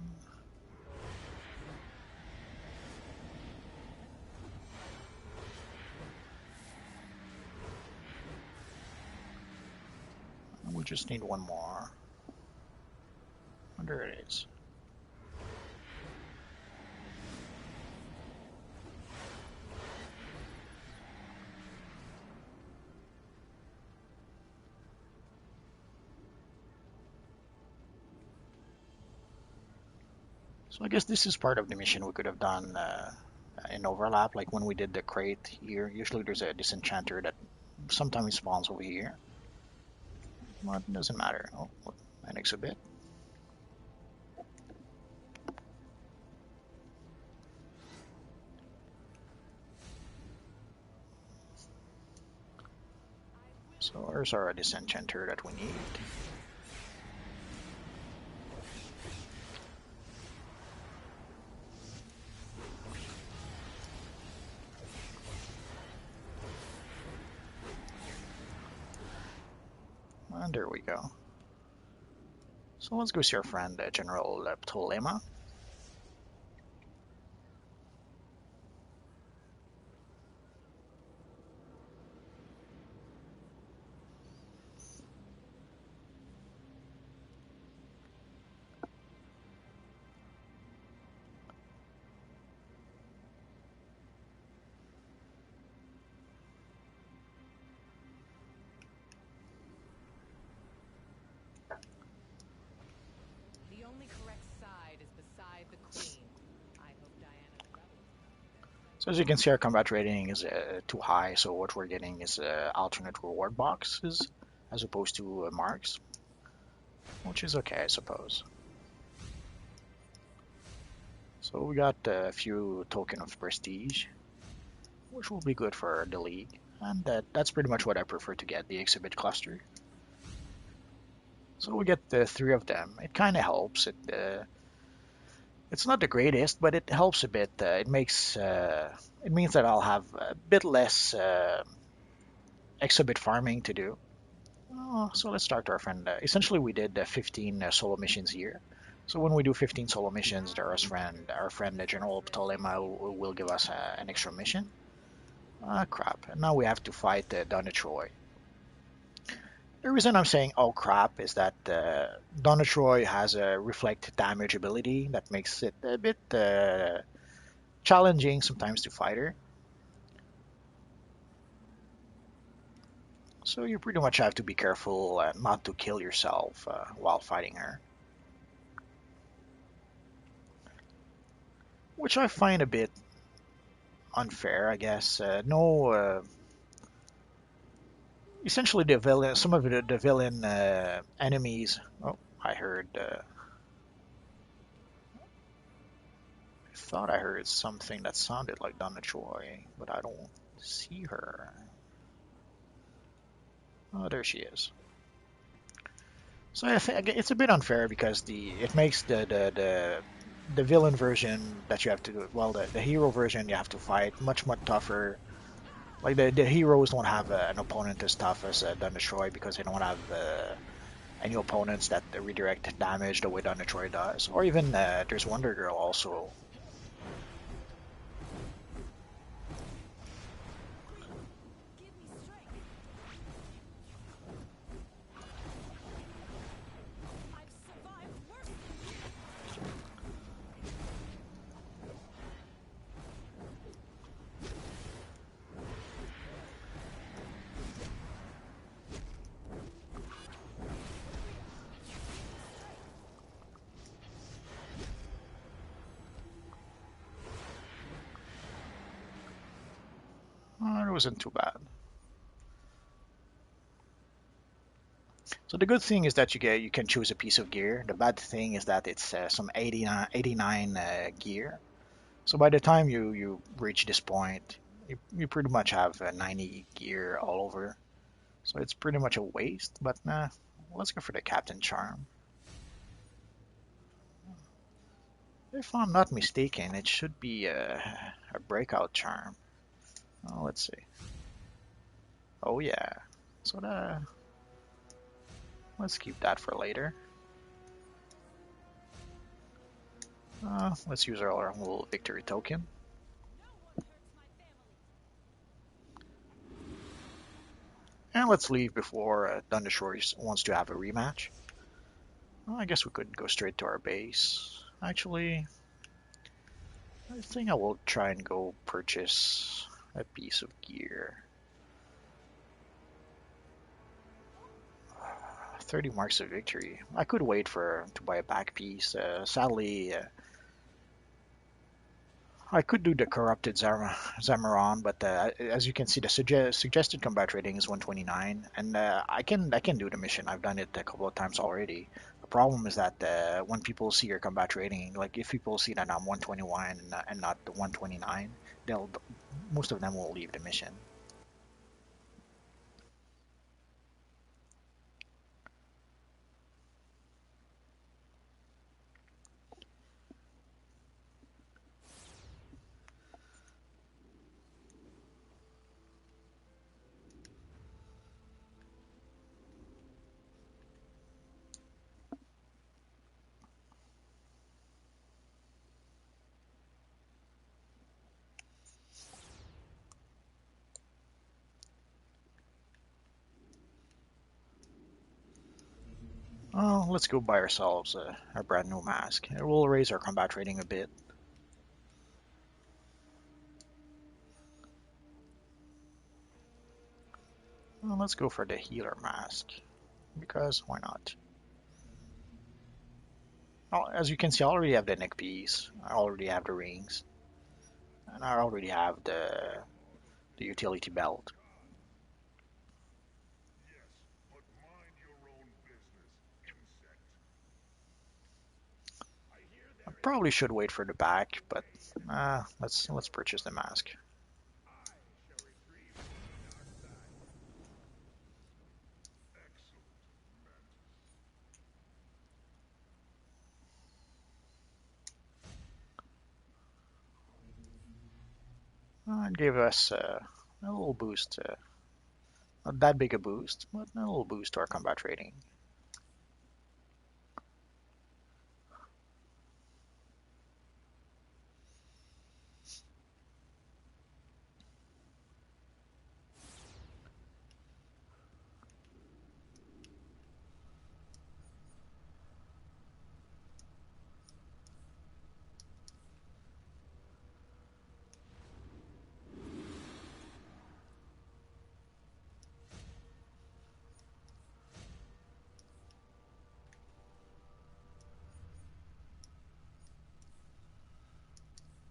We just need one more. There it is. So I guess this is part of the mission we could have done in overlap, like when we did the crate here. Usually there's a disenchanter that sometimes spawns over here. But it doesn't matter. Oh, an exhibit. So where's our disenchanter that we need? And there we go. So let's go see our friend General Ptolema. The only correct side is beside the queen. I hope Diana's rebels. So as you can see, our combat rating is too high, so what we're getting is alternate reward boxes as opposed to marks, which is okay, I suppose. So we got a few token of prestige, which will be good for the league, and that's pretty much what I prefer to get, the exhibit cluster. So we get the three of them. It kind of helps. It's not the greatest, but it helps a bit. It means that I'll have a bit less exhibit farming to do. So let's start our friend. Essentially, we did 15 solo missions here. So when we do 15 solo missions, our friend General Ptolemy will give us an extra mission. Crap. And now we have to fight Donna Troy. The reason I'm saying oh crap is that Donna Troy has a reflect damage ability that makes it a bit challenging sometimes to fight her. So you pretty much have to be careful not to kill yourself while fighting her. Which I find a bit unfair, I guess. No, essentially the villain, some of the villain enemies. Oh, I heard. I thought I heard something that sounded like Donna Troy, but I don't see her. Oh, there she is. So I think it's a bit unfair because it makes the villain version that you have to do, well, the hero version you have to fight much tougher. Like the heroes don't have an opponent as tough as Donna Troy because they don't have any opponents that redirect damage the way Donna Troy does. Or even there's Wonder Girl also. Give me strength. I've survived worse than you. It wasn't too bad. So the good thing is that you can choose a piece of gear. The bad thing is that it's some 89 gear. So by the time you reach this point, you pretty much have 90 gear all over. So it's pretty much a waste. But nah, let's go for the Captain Charm. If I'm not mistaken, it should be a breakout charm. Let's see. Oh yeah. So let's keep that for later. Let's use our little victory token. No one hurts my family. And let's leave before Thunder Shores wants to have a rematch. Well, I guess we could go straight to our base. Actually, I think I will try and go purchase a piece of gear. 30 marks of victory. I could wait to buy a back piece. Sadly, I could do the corrupted Zamaron, but as you can see, the suggested combat rating is 129, and I can do the mission. I've done it a couple of times already. The problem is that when people see your combat rating, like if people see that I'm 121 and not the 129, they'll most of them will leave the mission. Let's go buy ourselves a brand new mask. It will raise our combat rating a bit. Let's go for the healer mask, because why not? As you can see, I already have the neck piece, I already have the rings, and I already have the utility belt. Yes, but mind your own business, insect. I hear I there is probably should wait for the back, but let's purchase the mask. I shall retrieve from the dark side. Excellent, Mantis. It gave us a little boost, not that big a boost, but a little boost to our combat rating.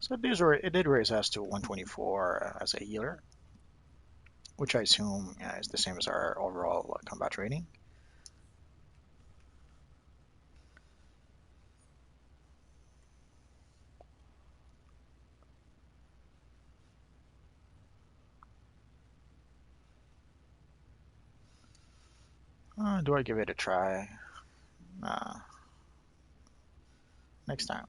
So it did raise us to 124 as a healer, which I assume is the same as our overall combat rating. Do I give it a try? Uh, Next time.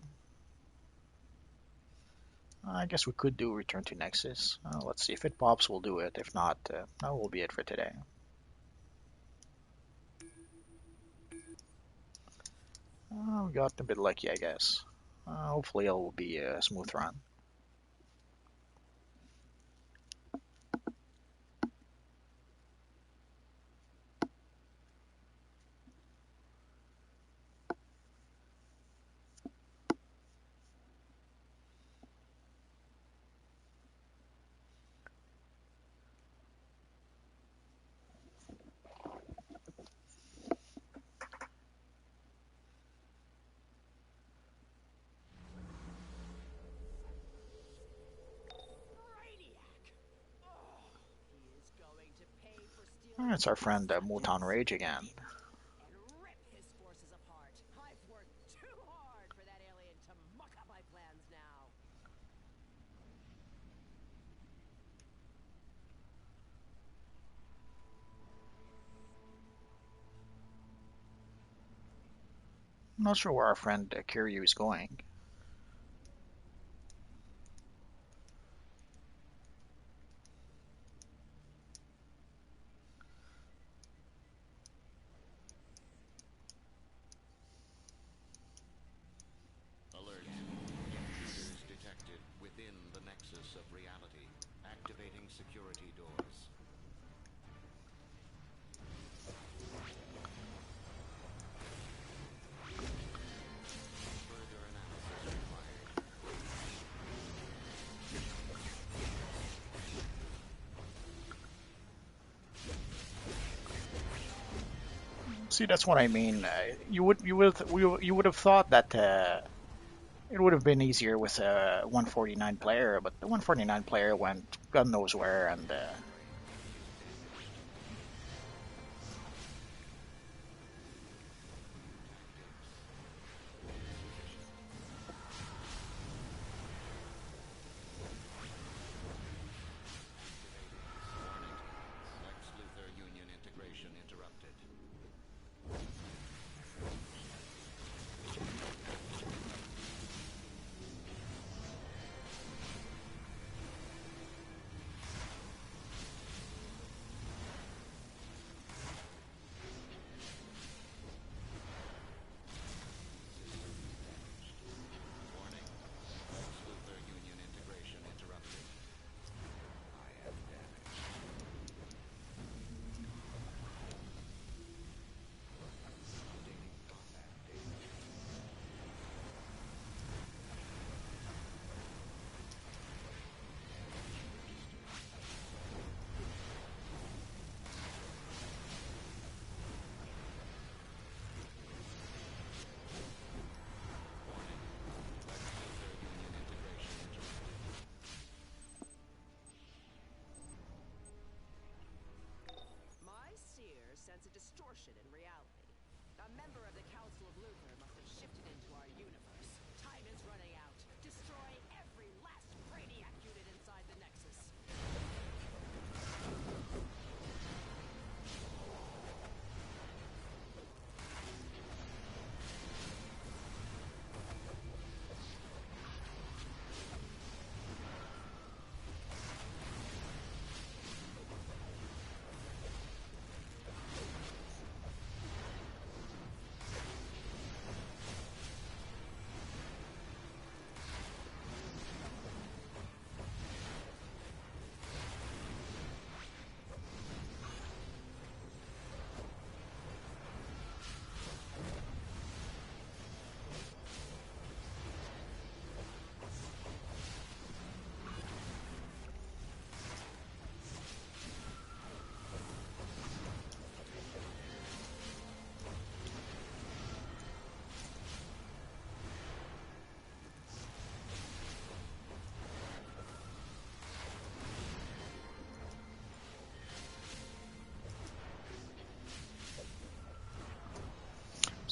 I guess we could do Return to Nexus. Let's see if it pops, we'll do it. If not, that will be it for today. We got a bit lucky, I guess. Hopefully, it will be a smooth run. Brainiac! Oh, he is going to pay for stealing It's our friend Muton seconds Rage again. and rip his forces apart. I've worked too hard for that alien to muck up my plans now. I'm not sure where our friend Kiryu is going. Alert. Intruders detected within the nexus of reality. Activating security doors. Further analysis required. See, that's what I mean. You would have thought that it would have been easier with a 149 player, but the 149 player went God knows where, and Warning. Lex Luthor Union integration interrupted.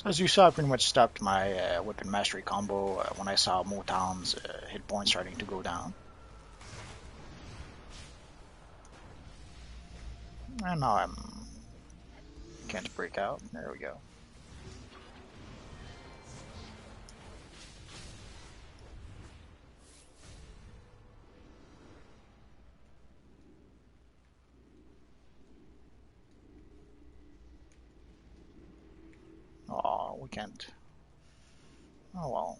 As you saw, I pretty much stopped my weapon mastery combo when I saw Motown's hit points starting to go down. And now I'm can't break out. There we go. Oh, we can't. Oh well.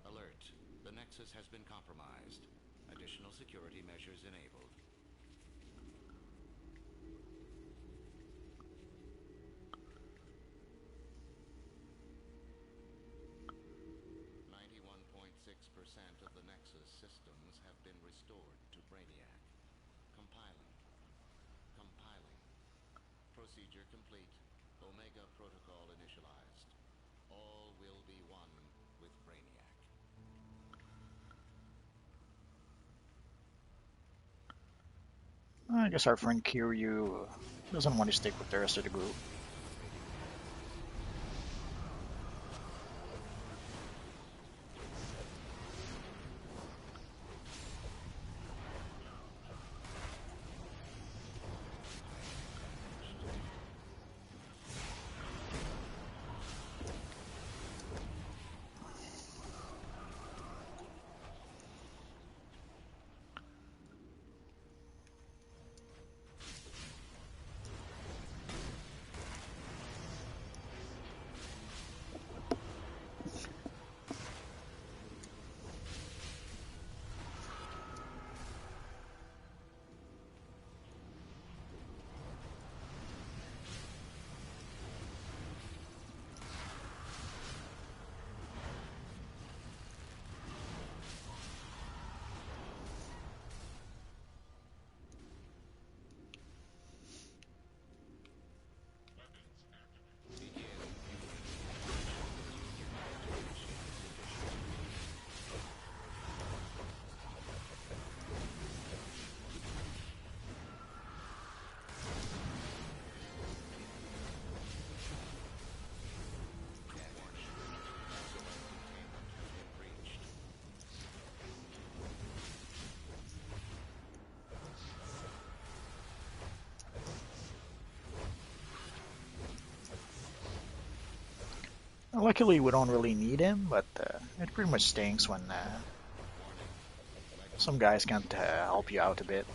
Alert. The Nexus has been compromised. Additional security measures enabled. .6% of the Nexus systems have been restored to Brainiac. Compiling. Compiling. Procedure complete. Omega protocol initialized. All will be one with Brainiac. I guess our friend Kiryu doesn't want to stick with the rest of the group. Luckily, we don't really need him, but it pretty much stinks when some guys can't help you out a bit.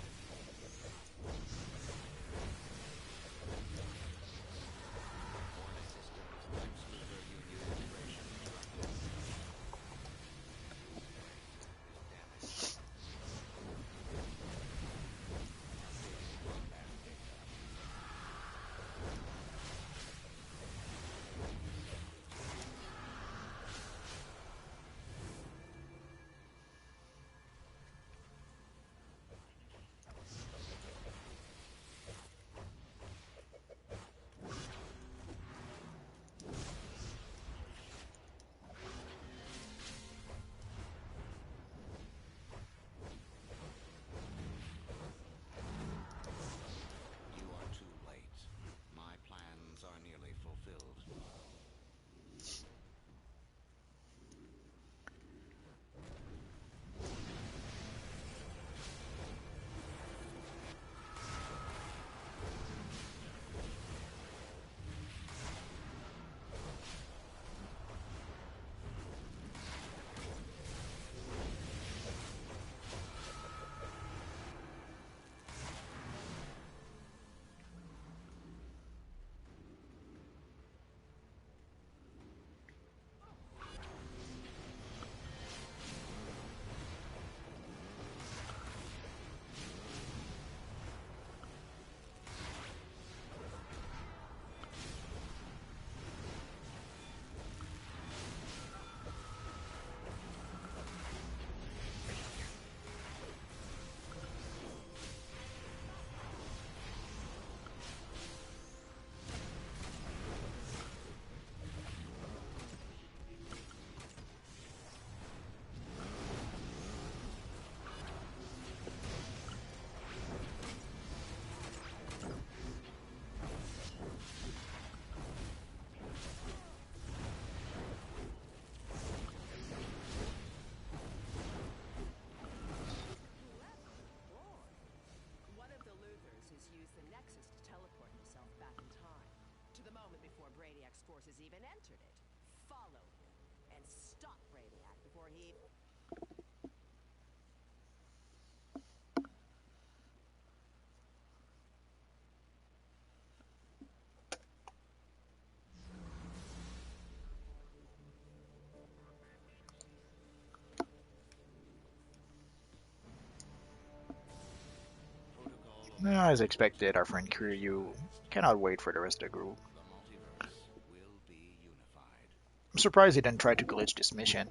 As expected, our friend Kiryu cannot wait for the rest of the group. The multiverse will be unified. I'm surprised he didn't try to glitch this mission.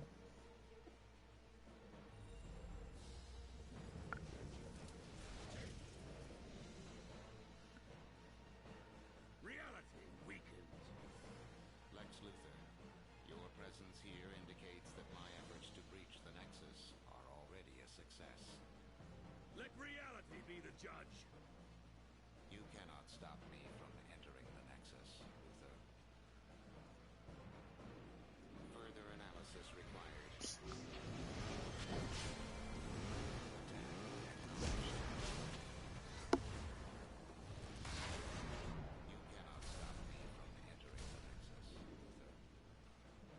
Reality weakened. Lex Luthor, your presence here indicates that my efforts to breach the Nexus are already a success. Let reality be the judge. You cannot stop me from entering the Nexus, Luthor. Further analysis required. You cannot stop me from entering the Nexus, Luthor.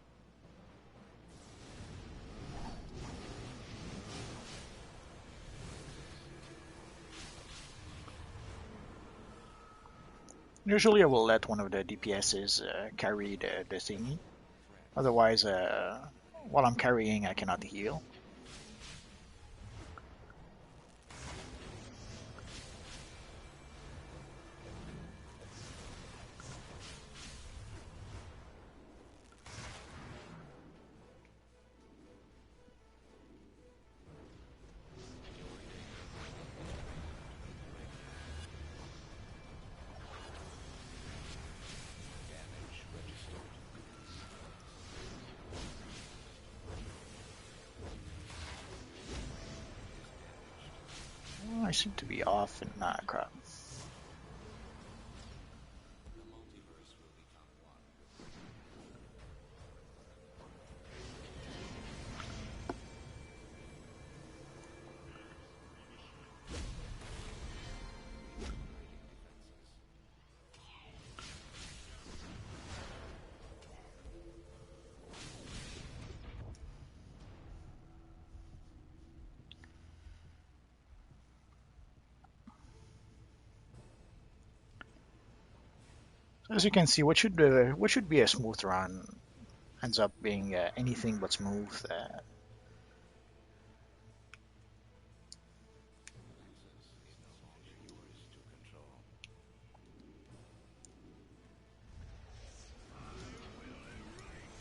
Usually I will let one of the DPSs carry the thingy. Otherwise, while I'm carrying, I cannot heal. Damage registered. I seem to be off and crap. The multiverse will become one. Defenses. As you can see, what should be a smooth run ends up being anything but smooth. Nexus is no longer yours to control. You cannot stop me from entering the Nexus.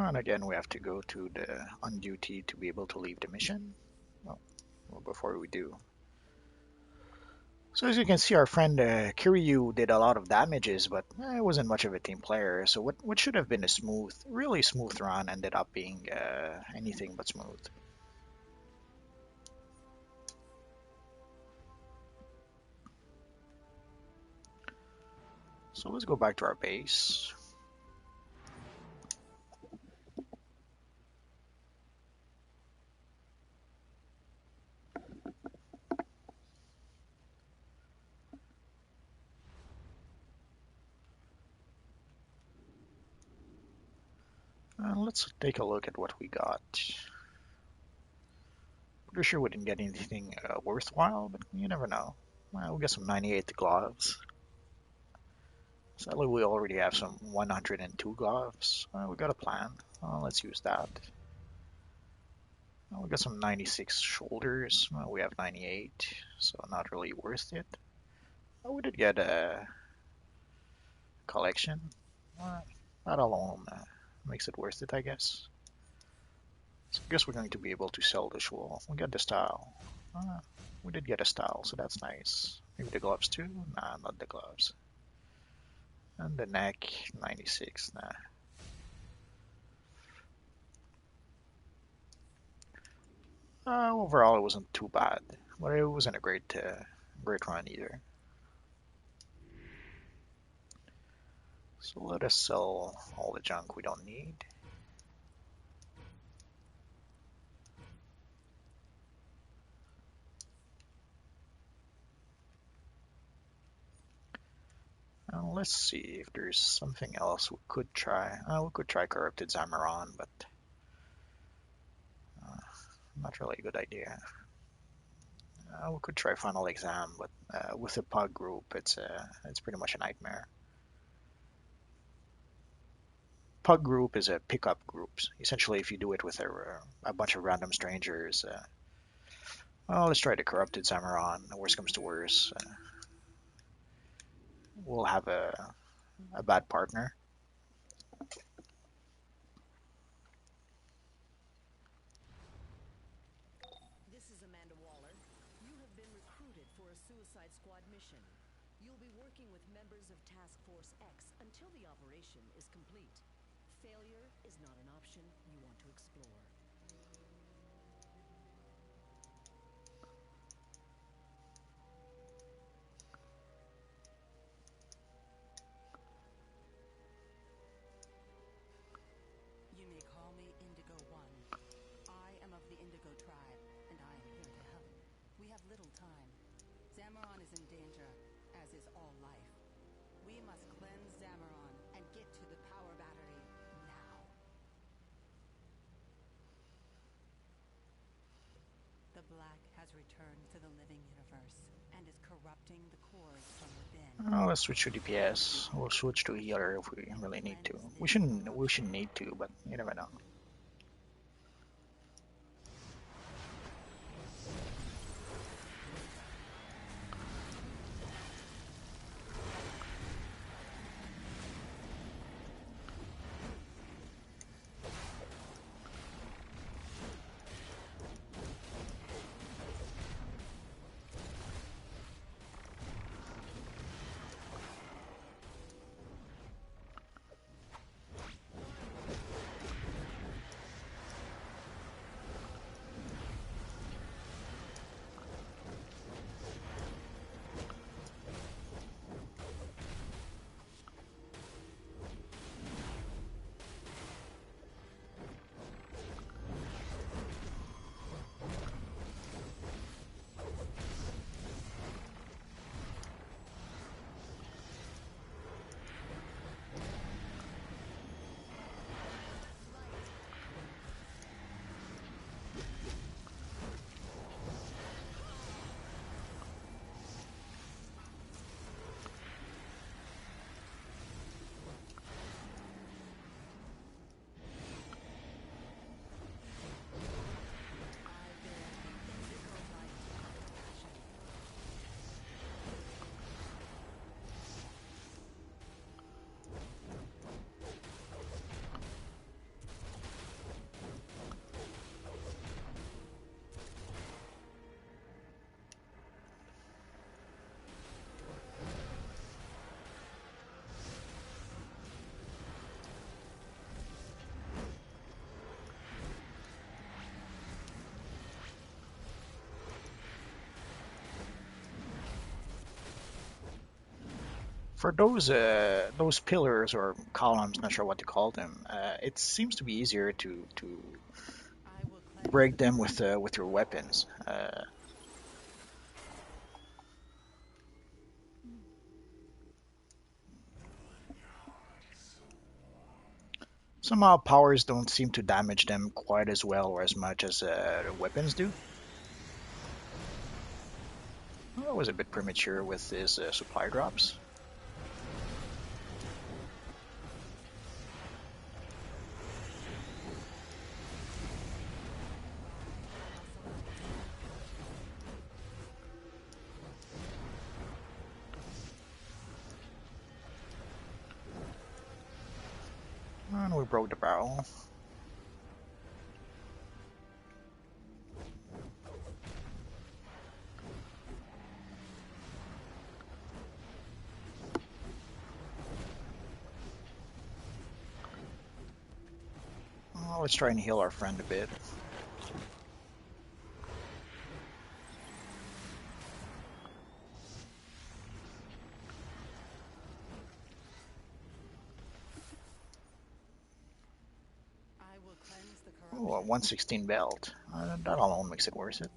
And again, we have to go to the on duty to be able to leave the mission. Well, before we do. So as you can see, our friend Kiryu did a lot of damages, but it wasn't much of a team player. So what should have been a smooth, really smooth run ended up being anything but smooth. So let's go back to our base. Let's take a look at what we got. Pretty sure we didn't get anything worthwhile, but you never know. Well, we got some 98 gloves. Sadly, we already have some 102 gloves. We got a plan. Let's use that. We got some 96 shoulders. We have 98, so not really worth it. We did get a collection. That alone makes it worth it, I guess. So I guess we're going to be able to sell the shoal. We got the style. We did get a style, so that's nice. Maybe the gloves too? Nah, not the gloves. And the neck, 96. Nah. Overall, it wasn't too bad, but it wasn't a great run either. So let us sell all the junk we don't need. Let's see if there's something else we could try. We could try Corrupted Zamaron, but not really a good idea. We could try Final Exam, but with a pug group, it's pretty much a nightmare. Pug group is a pickup group. Essentially, if you do it with a bunch of random strangers, well, let's try the Corrupted Zamaron. Worst comes to worst, we'll have a bad partner. This is Amanda Waller. You have been recruited for a Suicide Squad mission. You'll be working with members of Task Force X until the operation is complete. Failure is not an option you want to explore. You may call me Indigo One. I am of the Indigo tribe, and I am here to help. We have little time. Zamaron is in danger, as is all life. We must cleanse Zamaron and get to the power battery now. The Black has returned to the living universe and is corrupting the cores from within. Let's switch to DPS. We'll switch to healer if we really need to. We shouldn't need to, but you never know. For those pillars or columns, not sure what to call them, it seems to be easier to I will cleanse break the them corruption. with your weapons. Somehow powers don't seem to damage them quite as well or as much as weapons do. That was a bit premature with his supply drops. And we broke the barrel. Let's try and heal our friend a bit. I will cleanse the Oh, a corruption. 116 belt. That alone makes it worth it.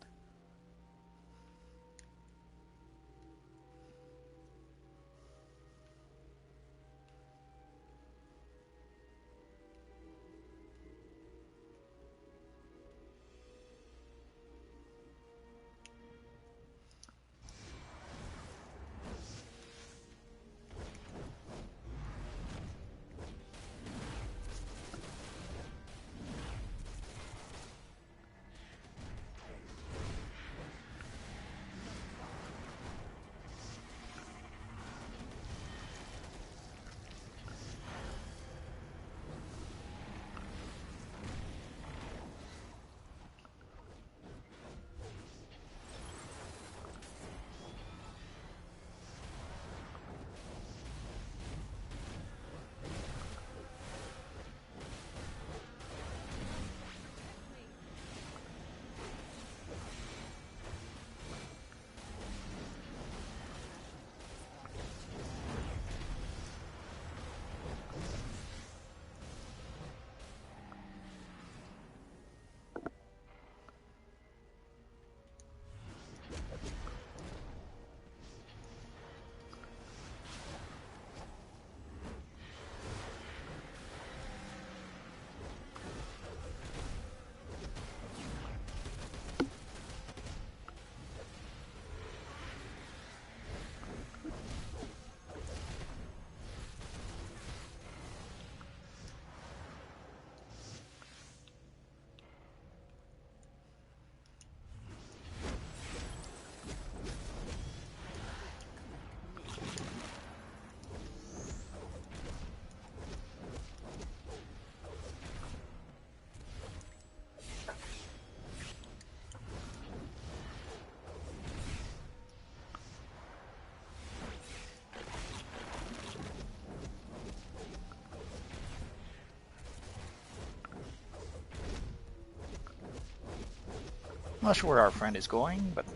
Not sure where our friend is going, but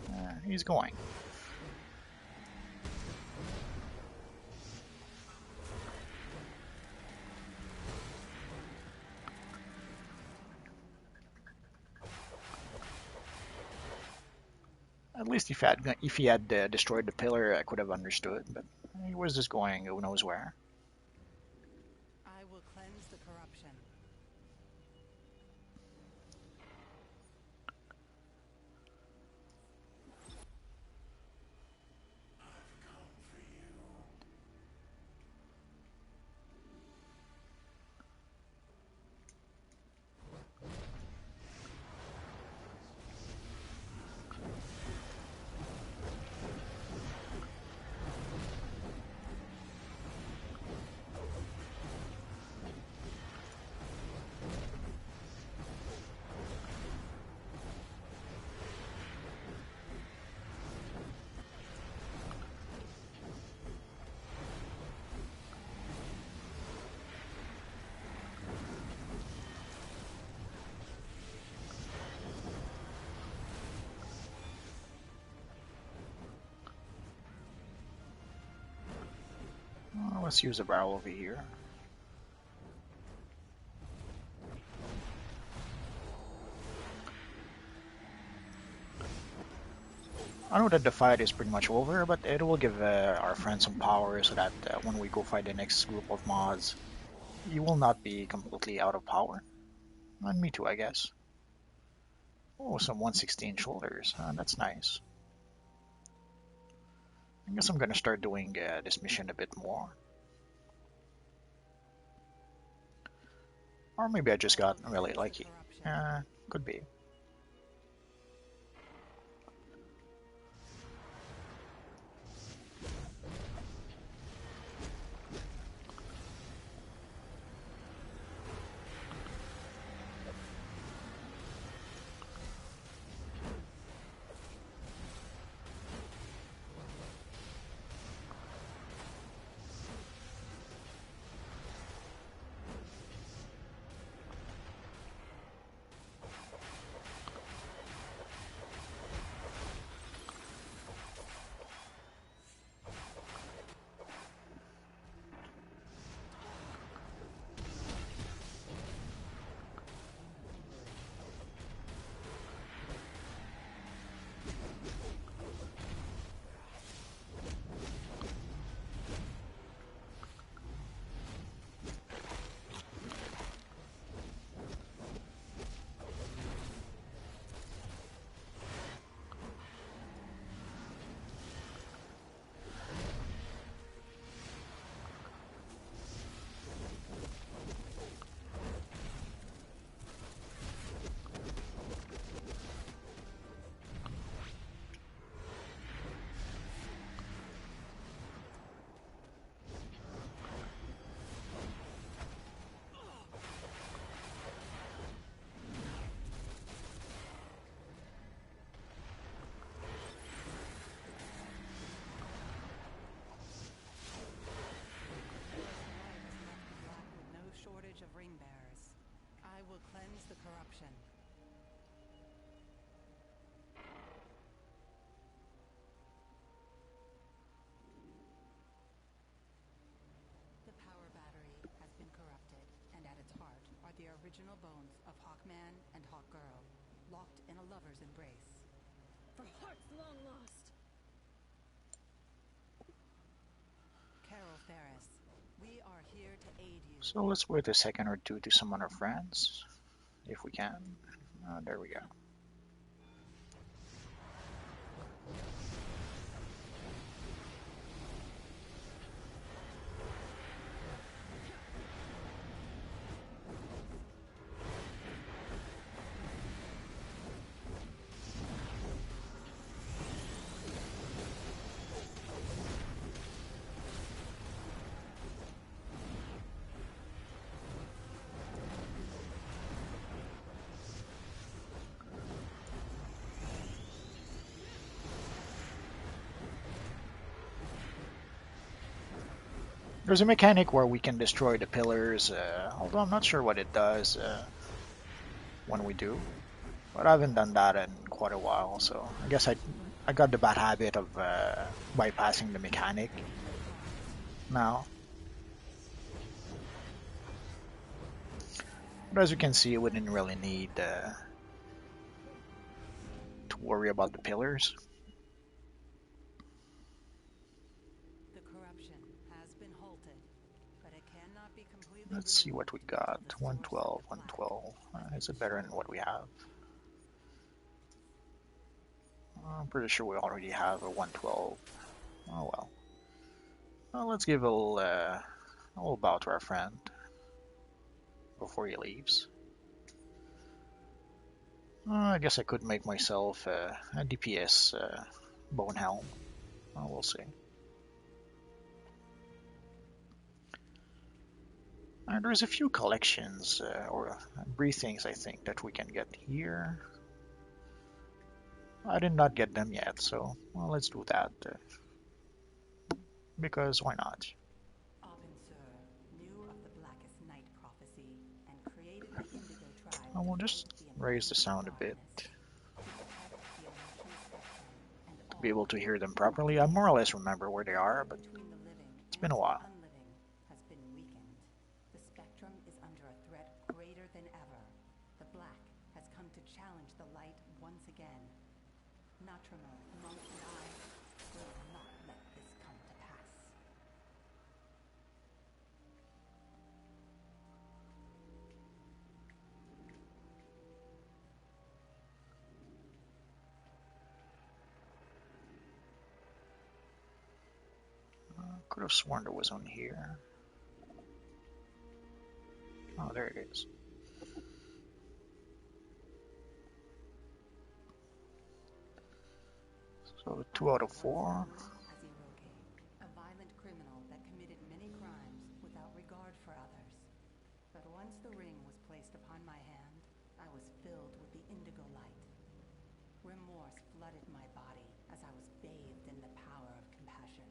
he's going. At least if he had destroyed the pillar, I could have understood. But where's this going? Who knows where? I will cleanse the corruption. Let's use a barrel over here. I know that the fight is pretty much over, but it will give our friend some power so that when we go fight the next group of mods, he will not be completely out of power. And me too, I guess. Oh, some 116 shoulders. That's nice. I guess I'm gonna start doing this mission a bit more. Or maybe I just got really lucky. Could be. No shortage of ring bearers. I will cleanse the corruption. The power battery has been corrupted, and at its heart are the original bones of Hawkman and Hawkgirl, locked in a lover's embrace. For hearts long lost. Carol Ferris, we are here to aid you. So let's wait a second or two to summon our friends, if we can. There we go. There's a mechanic where we can destroy the pillars, although I'm not sure what it does when we do. But I haven't done that in quite a while, so I guess I got the bad habit of bypassing the mechanic now. But as you can see, we didn't really need to worry about the pillars. The corruption has been halted, but it cannot be completely Let's see what we removed got. until the source of 112, the plague 112. Is it better than what we have? I'm pretty sure we already have a 112. Oh well. Well, let's give a little bow to our friend before he leaves. I guess I could make myself a DPS bone helm. We'll see. There's a few collections or breathings I think that we can get here. I did not get them yet, so well, let's do that. Because why not? Abensur knew of the Blackest Night prophecy and created the Indigo tribe I will to just fight the raise the invisible sound a bit darkness, to protect the emotional spectrum and to be all able to hear them properly. I more or less remember where they are, but between the living it's been and a the while. unliving. Could have sworn there was one here. Oh, there it is. So 2 out of 4. As Iroke, a violent criminal that committed many crimes without regard for others. But once the ring was placed upon my hand, I was filled with the indigo light. Remorse flooded my body as I was bathed in the power of compassion.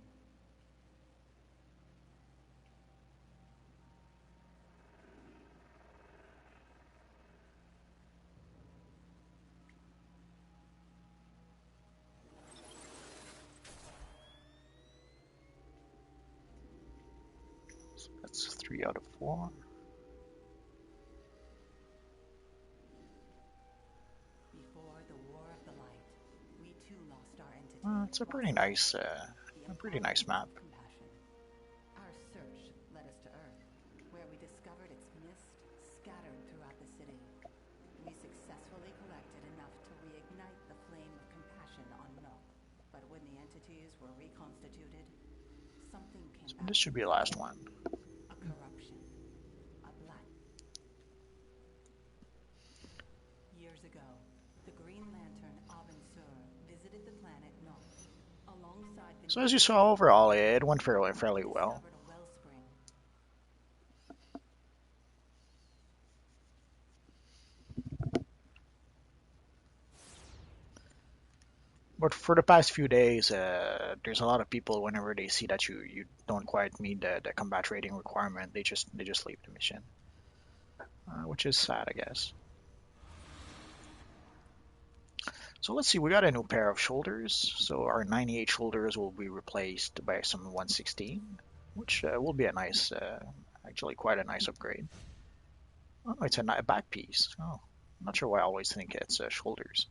So that's 3 out of 4. Before the War of the Light, we too lost our entity. It's a pretty nice map. Compassion. Our search led us to Earth, where we discovered its mist scattered throughout the city. We successfully collected enough to reignite the flame of compassion on Nook. But when the entities were reconstituted, something came back. This should be the last one. A corruption. A black. Years ago, the Green Lantern Abin Sur visited the planet Nook. Alongside the So as you saw, overall, it went fairly well. discovered a wellspring. But for the past few days, there's a lot of people whenever they see that you don't quite meet the combat rating requirement, they just leave the mission, which is sad, I guess. So let's see, we got a new pair of shoulders. So our 98 shoulders will be replaced by some 116, which will be a nice, actually quite a nice upgrade. Oh, it's a back piece. Oh, I'm not sure why I always think it's shoulders.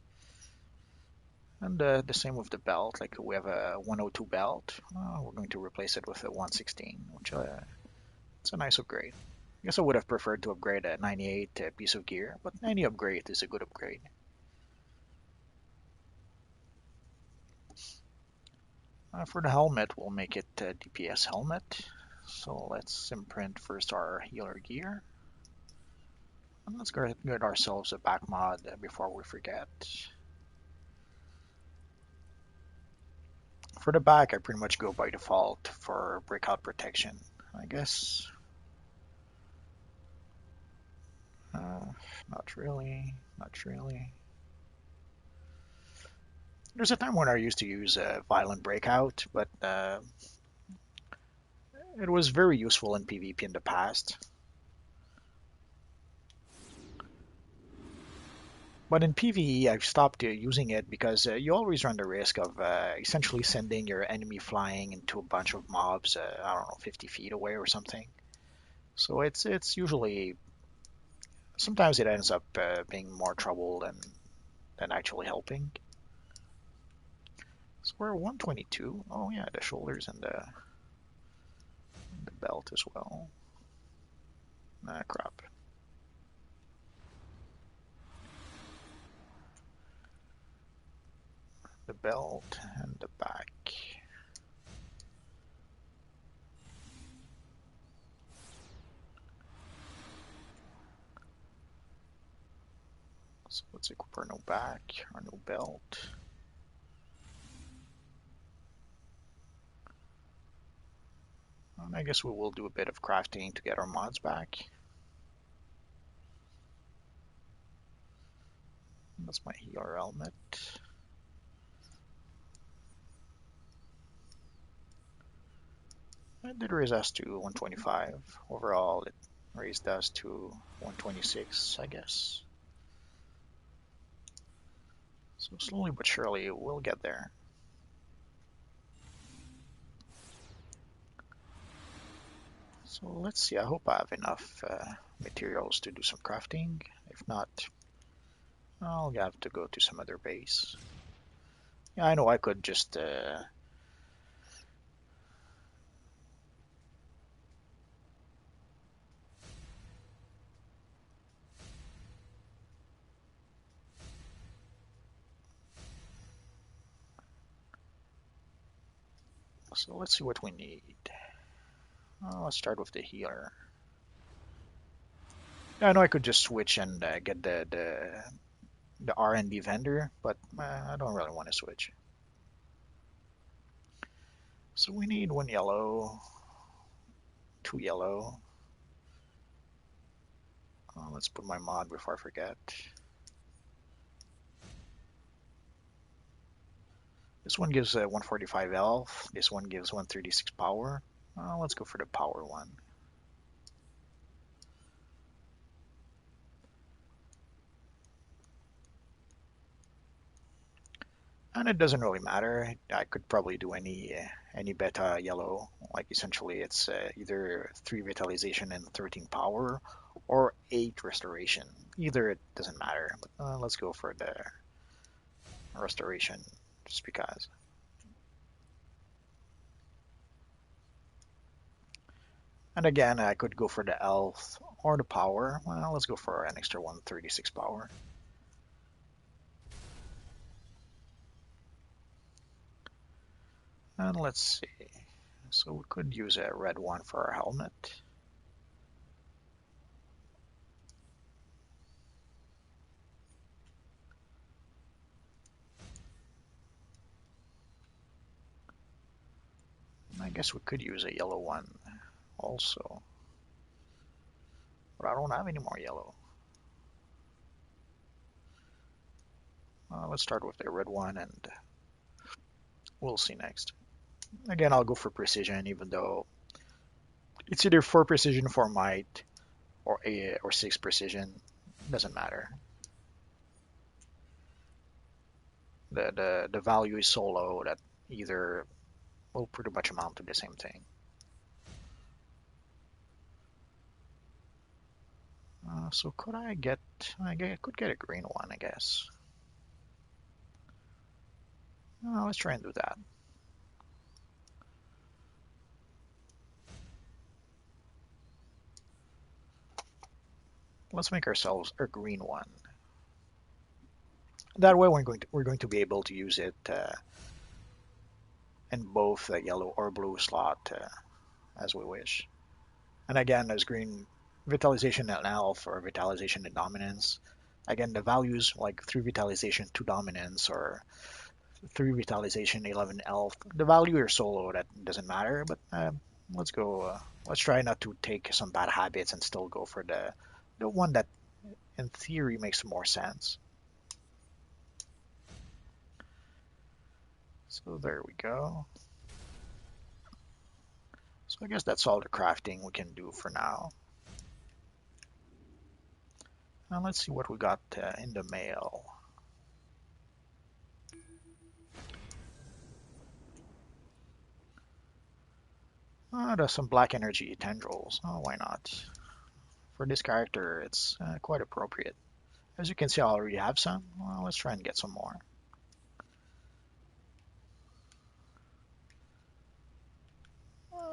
And the same with the belt, like we have a 102 belt. We're going to replace it with a 116, which it's a nice upgrade. I guess I would have preferred to upgrade a 98 piece of gear, but any upgrade is a good upgrade. For the helmet, we'll make it a DPS helmet. So let's imprint first our healer gear. And let's get ourselves a back mod before we forget. For the back, I pretty much go by default for breakout protection, I guess. Not really, not really. There's a time when I used to use violent breakout, but it was very useful in PvP in the past. But in PvE, I've stopped using it because you always run the risk of essentially sending your enemy flying into a bunch of mobs, I don't know, 50 feet away or something. So it's usually, sometimes it ends up being more trouble than actually helping. So we're 122. Oh yeah, the shoulders and the belt as well. Ah, crap. The belt and the back. So let's equip our new back, our new belt. And I guess we will do a bit of crafting to get our mods back. That's my healer helmet. It did raise us to 125. Overall, it raised us to 126, I guess. So slowly but surely, we'll get there. So let's see, I hope I have enough materials to do some crafting. If not, I'll have to go to some other base. Yeah, I know I could just so let's see what we need. Let's start with the healer. I know I could just switch and get the R&D vendor, but I don't really want to switch. So we need 1 yellow, 2 yellow. Let's put my mod before I forget. This one gives 145 health. This one gives 136 power. Let's go for the power one. And it doesn't really matter. I could probably do any beta yellow. Like essentially, it's either 3 vitalization and 13 power, or 8 restoration. Either it doesn't matter. But let's go for the restoration, just because. And again, I could go for the health or the power. Well, let's go for an extra 136 power. And let's see. So we could use a red one for our helmet. I guess we could use a yellow one also. But I don't have any more yellow. Let's start with the red one and we'll see next. Again, I'll go for precision, even though it's either 4 precision for might or 6 precision. Doesn't matter. The value is so low that either will pretty much amount to the same thing. So could I get? I could get a green one, I guess. Let's try and do that. Let's make ourselves a green one. That way, we're going to be able to use it in both the yellow or blue slot as we wish. And again, as green vitalization and health or vitalization and dominance. Again, the values like 3 vitalization, 2 dominance, or 3 vitalization, 11 health. The value are so low that doesn't matter. But let's go. Let's try not to take some bad habits and still go for the one that, in theory, makes more sense. So there we go. So I guess that's all the crafting we can do for now. Now let's see what we got in the mail. There's some black energy tendrils. Oh, why not? For this character, it's quite appropriate. As you can see, I already have some. Well, let's try and get some more.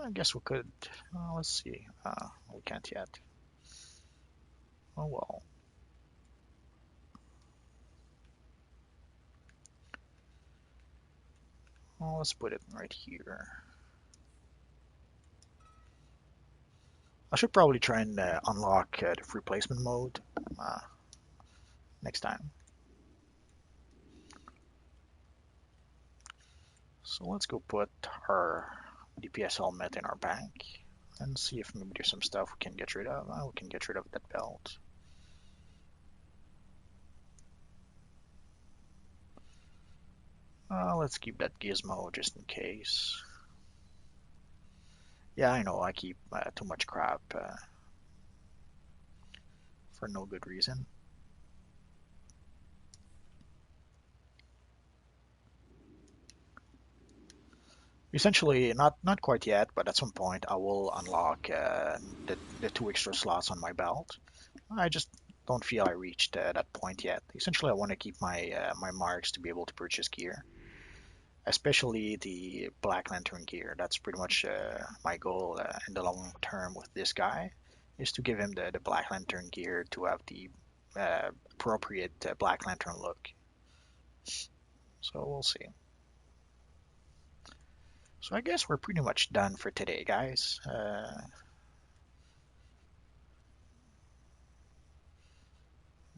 I guess we could. Let's see. We can't yet. Oh well. Well, let's put it right here. I should probably try and unlock the free placement mode next time. So let's go put our DPS helmet in our bank and see if maybe there's some stuff we can get rid of. We can get rid of that belt. Let's keep that gizmo just in case. Yeah, I know I keep too much crap for no good reason. Essentially, not quite yet, but at some point I will unlock the 2 extra slots on my belt. I just don't feel I reached that point yet. Essentially, I want to keep my marks to be able to purchase gear, especially the Black Lantern gear. That's pretty much my goal in the long term with this guy, is to give him the Black Lantern gear to have the appropriate Black Lantern look. So we'll see. So I guess we're pretty much done for today, guys.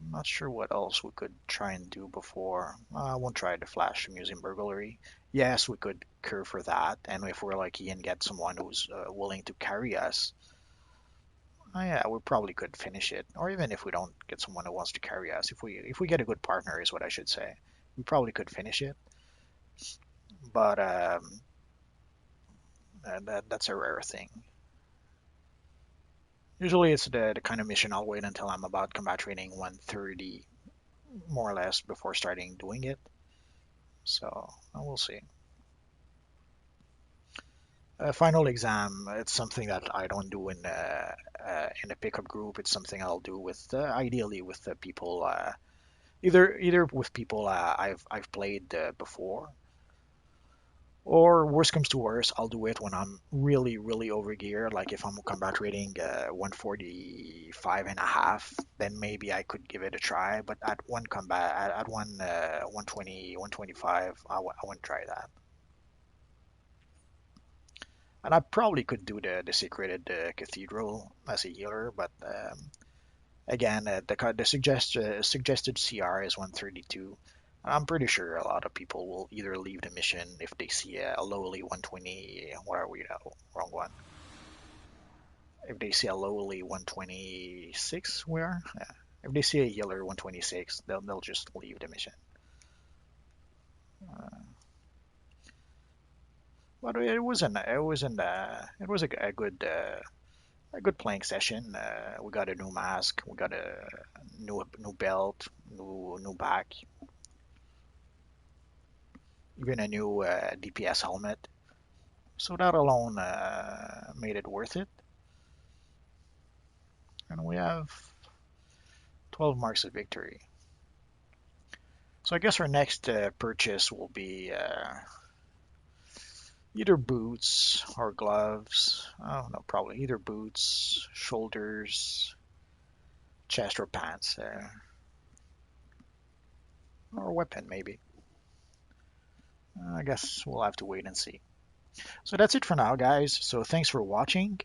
Not sure what else we could try and do before. I won't try the flash museum burglary. Yes, we could curve for that, and if we're lucky and get someone who's willing to carry us, yeah, we probably could finish it. Or even if we don't get someone who wants to carry us, if we get a good partner, is what I should say, we probably could finish it. But that's a rare thing. Usually, it's the kind of mission I'll wait until I'm about combat training 130, more or less, before starting doing it. So we'll see. Final exam, it's something that I don't do in a pickup group. It's something I'll do with ideally with the people, either with people I've played before, or worst comes to worst, I'll do it when I'm really really over gear. Like if I'm combat rating 145 and a half, then maybe I could give it a try. But at one combat at one 120 125, I wouldn't try that. And I probably could do the secreted cathedral as a healer, but again, suggested CR is 132. I'm pretty sure a lot of people will either leave the mission if they see a lowly 120. What are we now? Wrong one. If they see a lowly 126, we are. Yeah. If they see a healer 126, they'll just leave the mission. Uh, but it was a good playing session. We got a new mask, we got a new belt, new back, even a new DPS helmet. So that alone made it worth it. And we have 12 marks of victory. So I guess our next purchase will be either boots or gloves. I don't know, probably either boots, shoulders, chest, or pants, or a weapon maybe. I guess we'll have to wait and see. So that's it for now, guys. So thanks for watching,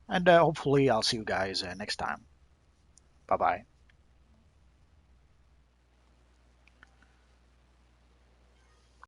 and hopefully I'll see you guys next time. Bye bye.